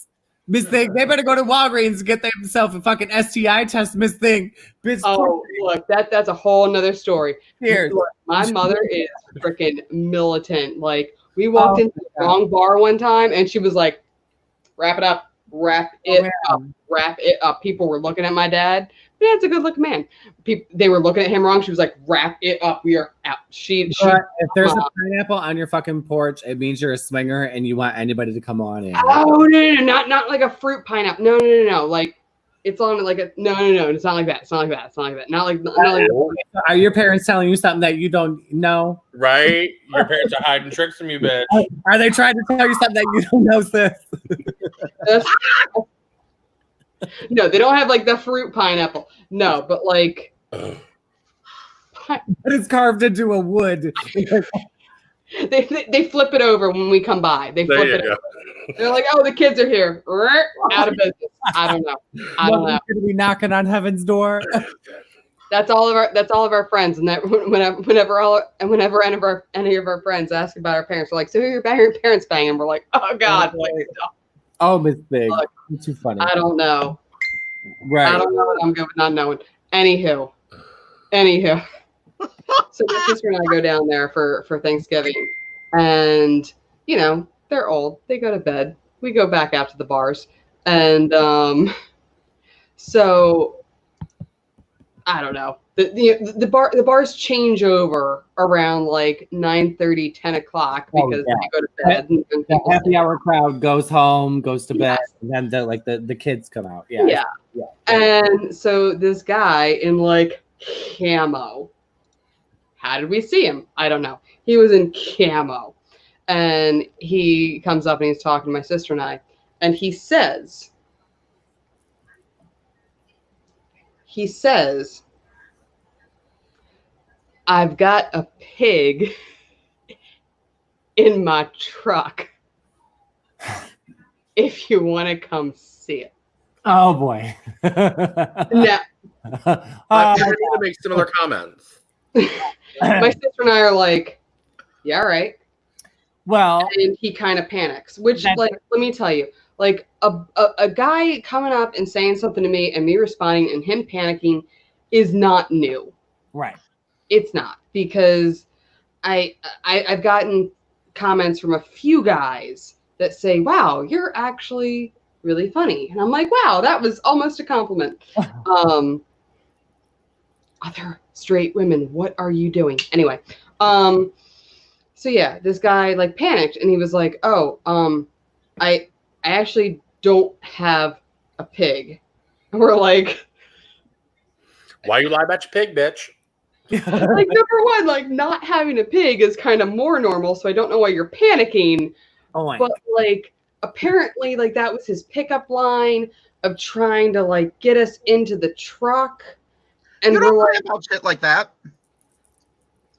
Speaker 7: Miss Thing, they better go to Walgreens and get themselves a fucking STI test, Miss Thing. Bitch,
Speaker 5: look, that's a whole nother story.
Speaker 7: Here,
Speaker 5: my mother is freaking militant. Like, we walked into the wrong bar one time, and she was like, wrap it up, wrap it up. People were looking at my dad. dad's a good looking man. They were looking at him wrong. She was like, wrap it up. We are out. If
Speaker 7: there's a pineapple on your fucking porch, it means you're a swinger and you want anybody to come on in.
Speaker 5: Oh, no, not like a fruit pineapple. No. Like, it's on like a, no. It's not like that. It's not like
Speaker 7: Are your parents telling you something that you don't know?
Speaker 4: Right? Your parents are hiding tricks from you, bitch.
Speaker 7: Are they trying to tell you something that you don't know, sis?
Speaker 5: No, they don't have like the fruit pineapple. No, but like
Speaker 7: it's carved into a wood.
Speaker 5: they flip it over when we come by. They flip it over. They're like, oh, the kids are here. Out of business. I don't know.
Speaker 7: Going to be knocking on heaven's door.
Speaker 5: That's all of our friends, and that whenever any of our friends ask about our parents, we're like, so who are your parents banging? We're like, oh God,
Speaker 7: oh, Miss Big, you're too funny.
Speaker 5: I don't know.
Speaker 7: Right.
Speaker 5: I don't know what I'm good with not knowing. Anywho. So my sister and I go down there for Thanksgiving, and they're old. They go to bed. We go back out to the bars, and so I don't know. The bars change over around like 9:30, 10 o'clock because they go to bed. And
Speaker 7: the happy hour crowd goes home, goes to bed, and then the kids come out. Yeah.
Speaker 5: And so this guy in like camo. How did we see him? I don't know. He was in camo. And he comes up and he's talking to my sister and I. And he says, I've got a pig in my truck if you want to come see it.
Speaker 7: Oh, boy.
Speaker 5: No.
Speaker 4: I'm going to make similar comments.
Speaker 5: My sister and I are like, yeah, all right.
Speaker 7: Well,
Speaker 5: and he kind of panics, which, like, let me tell you, like a guy coming up and saying something to me and me responding and him panicking is not new.
Speaker 7: Right.
Speaker 5: It's not, because I've gotten comments from a few guys that say, wow, you're actually really funny. And I'm like, wow, that was almost a compliment. Other straight women, what are you doing? Anyway, so yeah, this guy like panicked and he was like, oh, I actually don't have a pig. And we're like,
Speaker 4: why you lie about your pig, bitch?
Speaker 5: Like, number one, like not having a pig is kind of more normal, so I don't know why you're panicking.
Speaker 7: Oh,
Speaker 5: but like apparently like that was his pickup line of trying to like get us into the truck. And
Speaker 3: you don't
Speaker 5: we're
Speaker 3: worry
Speaker 5: like,
Speaker 3: about shit like that.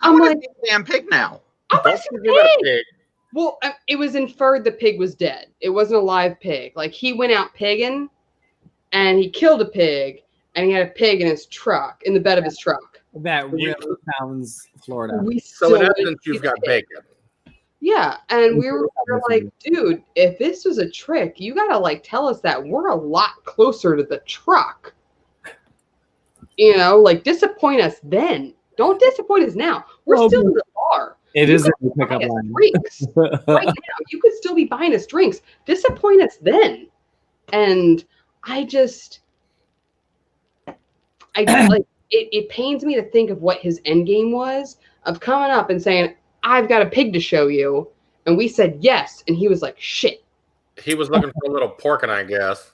Speaker 5: I'm like,
Speaker 3: a damn pig now.
Speaker 5: I want some pig. Well, it was inferred the pig was dead. It wasn't a live pig. Like he went out pigging, and he killed a pig, and he had a pig in his truck, in the bed of his truck.
Speaker 7: That really sounds Florida.
Speaker 4: So in essence, you've got bacon.
Speaker 5: Yeah, and we were like, dude, if this was a trick, you gotta like tell us that we're a lot closer to the truck. Like disappoint us then. Don't disappoint us now. We're still in the bar.
Speaker 7: It is a pickup line.
Speaker 5: Drinks. Right now, you could still be buying us drinks. Disappoint us then. And I like it pains me to think of what his end game was of coming up and saying, I've got a pig to show you. And we said yes. And he was like, shit.
Speaker 4: He was looking for a little pork, I guess.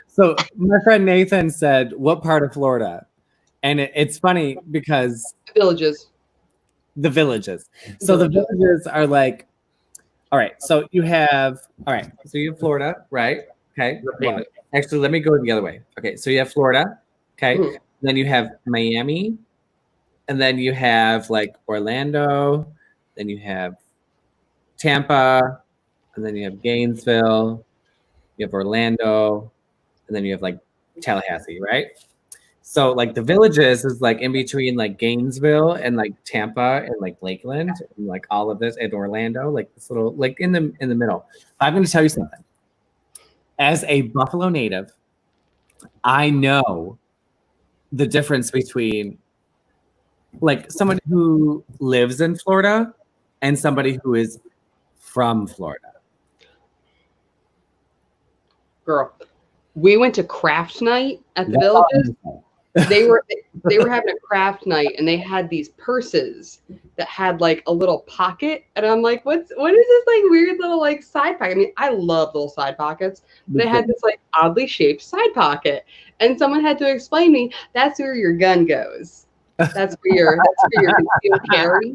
Speaker 7: So my friend Nathan said, what part of Florida? And it's funny because
Speaker 5: the villages.
Speaker 7: So the villages are like, all right. So you have Florida, right? Okay. Well, actually, let me go the other way. Okay. So you have Florida. Okay. Mm-hmm. Then you have Miami, and then you have like Orlando. Then you have Tampa, and then you have Gainesville. You have Orlando, and then you have like Tallahassee, right? So like the villages is like in between like Gainesville and like Tampa and like Lakeland and like all of this and Orlando, like this little like in the middle. I'm going to tell you something. As a Buffalo native, I know the difference between like somebody who lives in Florida and somebody who is from Florida.
Speaker 5: Girl, we went to craft night at the villages. They were having a craft night, and they had these purses that had like a little pocket, and I'm like, what is this like weird little like side pocket? I mean, I love little side pockets, but they had this like oddly shaped side pocket, and someone had to explain to me that's where your gun goes. That's where your concealed carry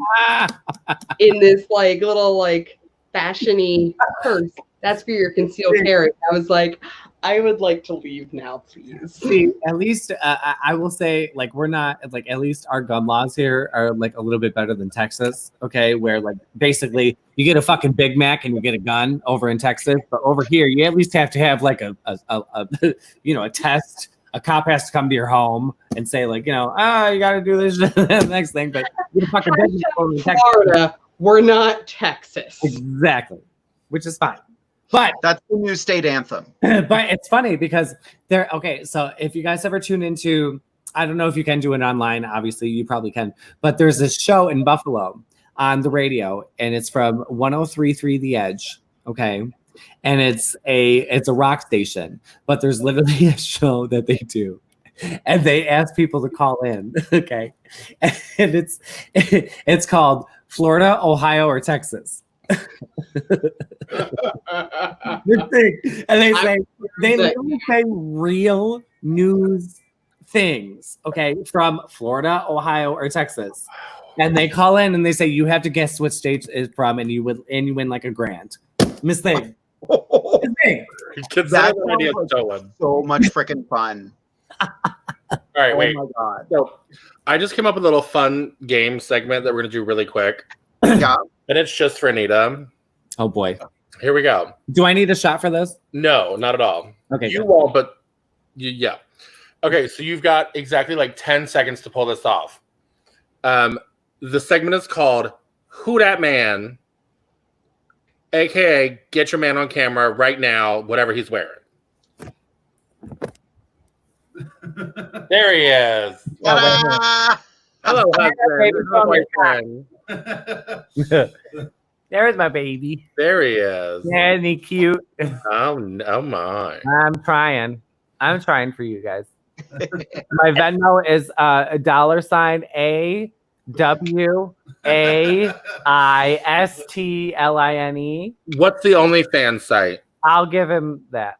Speaker 5: in this like little like fashiony purse. That's where your concealed carry. I was like, I would like to leave now, please.
Speaker 7: See, at least I will say, like, we're not like, at least our gun laws here are like a little bit better than Texas. Okay, where like basically you get a fucking Big Mac and you get a gun over in Texas, but over here you at least have to have like a a test. A cop has to come to your home and say, like, you got to do this next thing. But you fucking
Speaker 5: Florida, we're not Texas.
Speaker 7: Exactly, which is fine. But
Speaker 3: that's the new state anthem.
Speaker 7: But it's funny because okay. So if you guys ever tune into, I don't know if you can do it online. Obviously, you probably can. But there's this show in Buffalo on the radio, and it's from 103.3 The Edge. Okay. And it's a rock station, but there's literally a show that they do, and they ask people to call in, okay? And it's called Florida, Ohio, or Texas. And they literally say real news things, okay, from Florida, Ohio, or Texas, and they call in and they say you have to guess what state it's from, and you win like $1,000. Miss Thing.
Speaker 3: That's so much freaking fun.
Speaker 4: All right, wait.
Speaker 3: Oh my God.
Speaker 4: So I just came up with a little fun game segment that we're going to do really quick.
Speaker 3: Yeah.
Speaker 4: And it's just for Anita.
Speaker 7: Oh, boy.
Speaker 4: Here we go.
Speaker 7: Do I need a shot for this?
Speaker 4: No, not at all.
Speaker 7: Okay.
Speaker 4: You won't, but yeah. Okay, so you've got exactly like 10 seconds to pull this off. The segment is called Who Dat Man? AKA, get your man on camera right now, whatever he's wearing. There he is. Hello, husband.
Speaker 7: There's my baby.
Speaker 4: There he is.
Speaker 7: Isn't he cute?
Speaker 4: Oh my.
Speaker 7: I'm trying for you guys. My Venmo is $AWAISTLINE.
Speaker 4: What's the OnlyFans site?
Speaker 7: I'll give him that.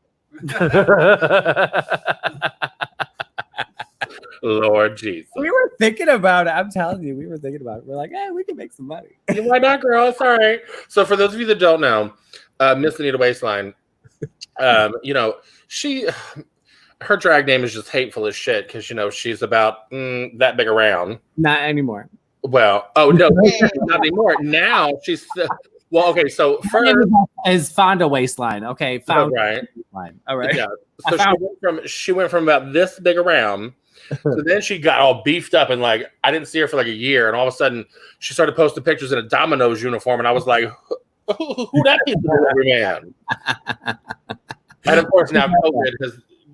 Speaker 4: Lord Jesus.
Speaker 7: We were thinking about it. I'm telling you, we were thinking about it. We're like, hey, we can make some money.
Speaker 4: Why not, girl? It's all right. So for those of you that don't know, Miss Anita Waistline, her drag name is just hateful as shit because, she's about that big around.
Speaker 7: Not anymore.
Speaker 4: Well, oh, no, not anymore. Now she's, well, okay, so first
Speaker 7: is Fonda Waistline. Okay, Fonda
Speaker 4: right.
Speaker 7: Waistline. All right.
Speaker 4: Yeah. So she went from about this big around. So then she got all beefed up and like, I didn't see her for like a year. And all of a sudden she started posting pictures in a Domino's uniform. And I was like, who that is, man? And of course now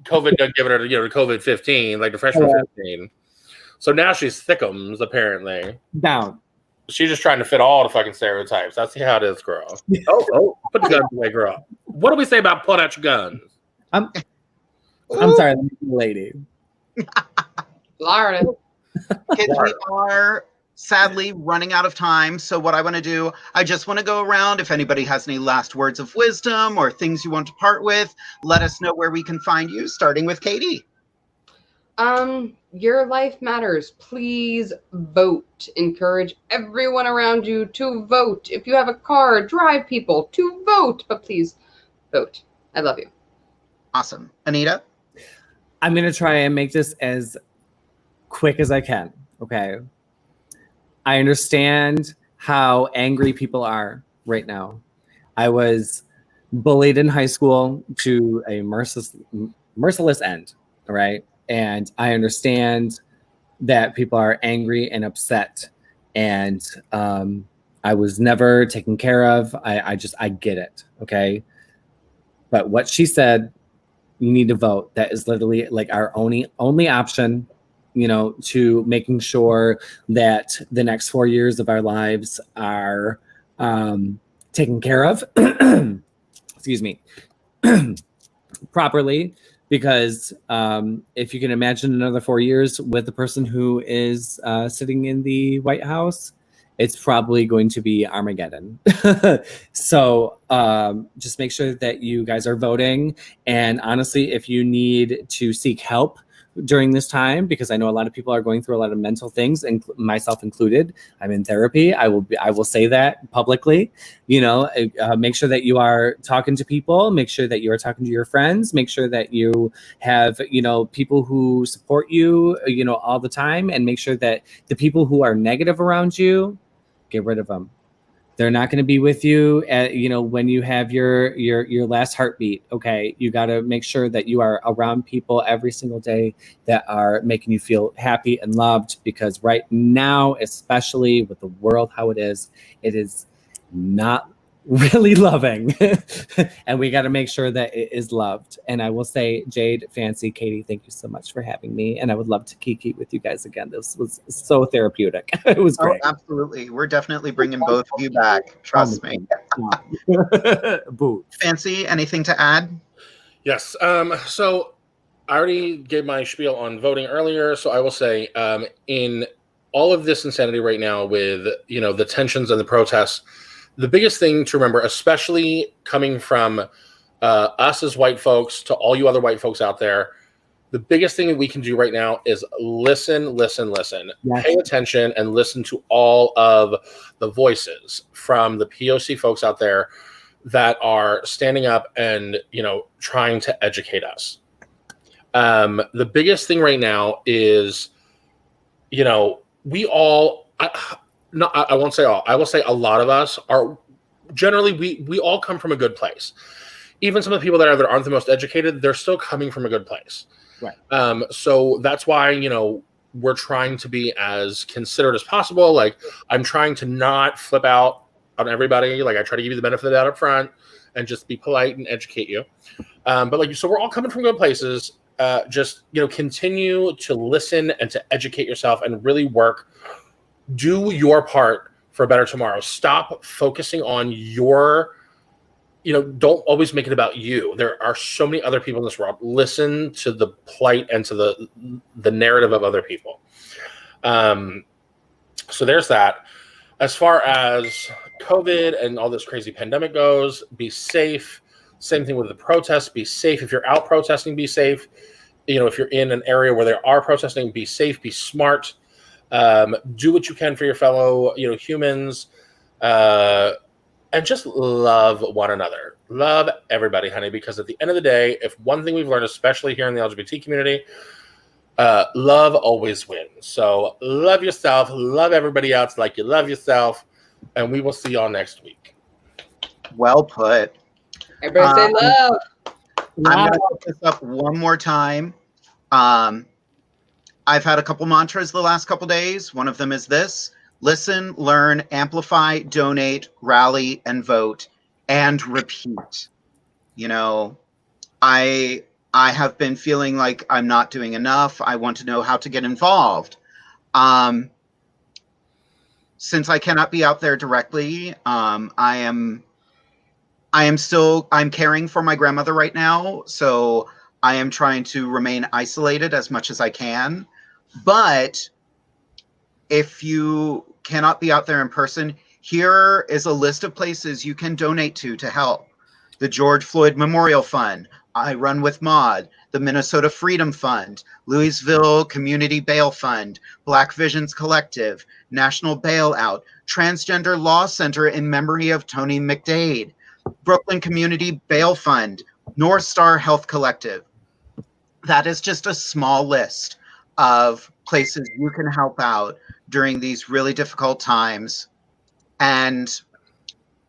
Speaker 4: COVID done giving her, the COVID-15, like the freshman 15. So now she's thickums, apparently.
Speaker 7: Down.
Speaker 4: She's just trying to fit all the fucking stereotypes. I see how it is, girl. Put the guns away, girl. What do we say about pulling out your guns?
Speaker 7: I'm sorry, lady.
Speaker 5: Florida.
Speaker 3: Kids, we are sadly running out of time. So what I want to do, I just want to go around. If anybody has any last words of wisdom or things you want to part with, let us know where we can find you, starting with Katie.
Speaker 5: Your life matters. Please vote. Encourage everyone around you to vote. If you have a car, drive people to vote, but please vote. I love you.
Speaker 3: Awesome. Anita?
Speaker 7: I'm going to try and make this as quick as I can. Okay. I understand how angry people are right now. I was bullied in high school to a merciless end. All right. And I understand that people are angry and upset. And I was never taken care of. I get it. Okay. But what she said, you need to vote. That is literally like our only option, to making sure that the next 4 years of our lives are taken care of. Excuse me. Properly. because if you can imagine another 4 years with the person who is sitting in the White House, it's probably going to be Armageddon. So just make sure that you guys are voting. And honestly, if you need to seek help during this time, because I know a lot of people are going through a lot of mental things, and myself included, I'm in therapy. I will say that publicly. Make sure that you are talking to people. Make sure that you are talking to your friends. Make sure that you have people who support you all the time, and make sure that the people who are negative around you, get rid of them. They're not going to be with you when you have your last heartbeat. Okay, you got to make sure that you are around people every single day that are making you feel happy and loved, because right now, especially with the world how it is not really loving. And we got to make sure that it is loved. And I will say, Jade, Fanci, Katie, thank you so much for having me. And I would love to kiki with you guys again. This was so therapeutic. It was great.
Speaker 3: Oh, absolutely. We're definitely bringing both of you back. Trust me.
Speaker 7: Boo.
Speaker 3: Fanci, anything to add?
Speaker 4: Yes. So I already gave my spiel on voting earlier. So I will say, in all of this insanity right now with, the tensions and the protests, the biggest thing to remember, especially coming from us as white folks to all you other white folks out there, the biggest thing that we can do right now is listen. Yes. Pay attention and listen to all of the voices from the POC folks out there that are standing up and, trying to educate us. The biggest thing right now is, we all... No, I won't say all. I will say a lot of us are generally, we all come from a good place. Even some of the people that aren't the most educated, they're still coming from a good place.
Speaker 7: Right.
Speaker 4: So that's why, we're trying to be as considerate as possible. Like, I'm trying to not flip out on everybody. Like, I try to give you the benefit of that up front and just be polite and educate you. So we're all coming from good places. Just, continue to listen and to educate yourself and really work. Do your part for a better tomorrow. Stop focusing on your, don't always make it about you. There are so many other people in this world. Listen to the plight and to the narrative of other people. So there's that. As far as COVID and all this crazy pandemic goes, be safe. Same thing with the protests. Be safe. If you're out protesting, be safe. If you're in an area where they are protesting, be safe, be smart. Do what you can for your fellow, humans, and just love one another. Love everybody, honey, because at the end of the day, if one thing we've learned, especially here in the LGBT community, love always wins. So love yourself, love everybody else like you love yourself, and we will see y'all next week.
Speaker 3: Well put.
Speaker 5: Everybody say love.
Speaker 3: I'm going to put this up one more time. I've had a couple mantras the last couple days. One of them is this: listen, learn, amplify, donate, rally, and vote, and repeat. I have been feeling like I'm not doing enough. I want to know how to get involved. Since I cannot be out there directly, I'm caring for my grandmother right now, so I am trying to remain isolated as much as I can. But if you cannot be out there in person, here is a list of places you can donate to help. The George Floyd Memorial Fund, I Run with Maud, the Minnesota Freedom Fund, Louisville Community Bail Fund, Black Visions Collective, National Bailout, Transgender Law Center in memory of Tony McDade, Brooklyn Community Bail Fund, North Star Health Collective. That is just a small list of places you can help out during these really difficult times. And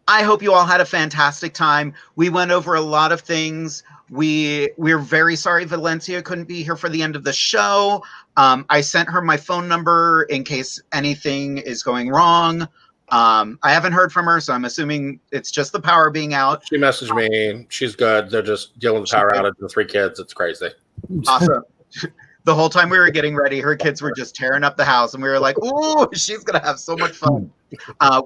Speaker 3: I hope you all had a fantastic time. We went over a lot of things. We're very sorry Valencia couldn't be here for the end of the show. I sent her my phone number in case anything is going wrong. I haven't heard from her, so I'm assuming it's just the power being out.
Speaker 4: She messaged me. She's good. They're just dealing with the power outage with 3 kids. It's crazy.
Speaker 3: Awesome. The whole time we were getting ready, her kids were just tearing up the house, and we were like, "Ooh, she's gonna have so much fun."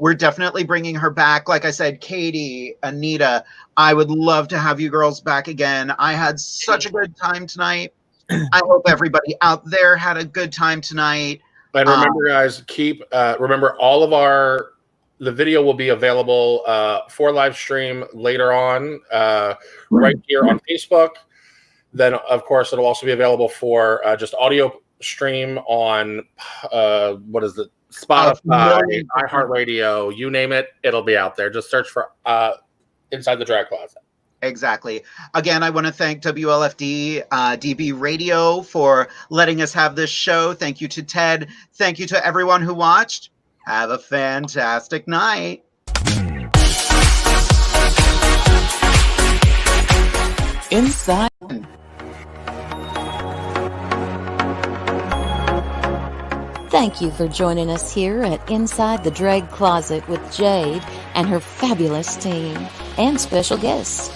Speaker 3: We're definitely bringing her back. Like I said, Katie, Anita, I would love to have you girls back again. I had such a good time tonight. I hope everybody out there had a good time tonight.
Speaker 4: And remember, guys, remember all of the video will be available for live stream later on, right here on Facebook. Then, of course, it'll also be available for just audio stream on Spotify, iHeartRadio, you name it, it'll be out there. Just search for Inside the Drag Closet.
Speaker 3: Exactly. Again, I want to thank WLFD DB Radio for letting us have this show. Thank you to Ted. Thank you to everyone who watched. Have a fantastic night.
Speaker 1: Inside. Thank you for joining us here at Inside the Drag Closet with Jade and her fabulous team and special guests.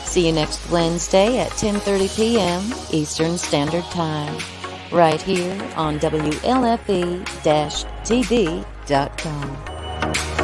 Speaker 1: See you next Wednesday at 10:30 p.m. Eastern Standard Time, right here on WLFE-TV.com.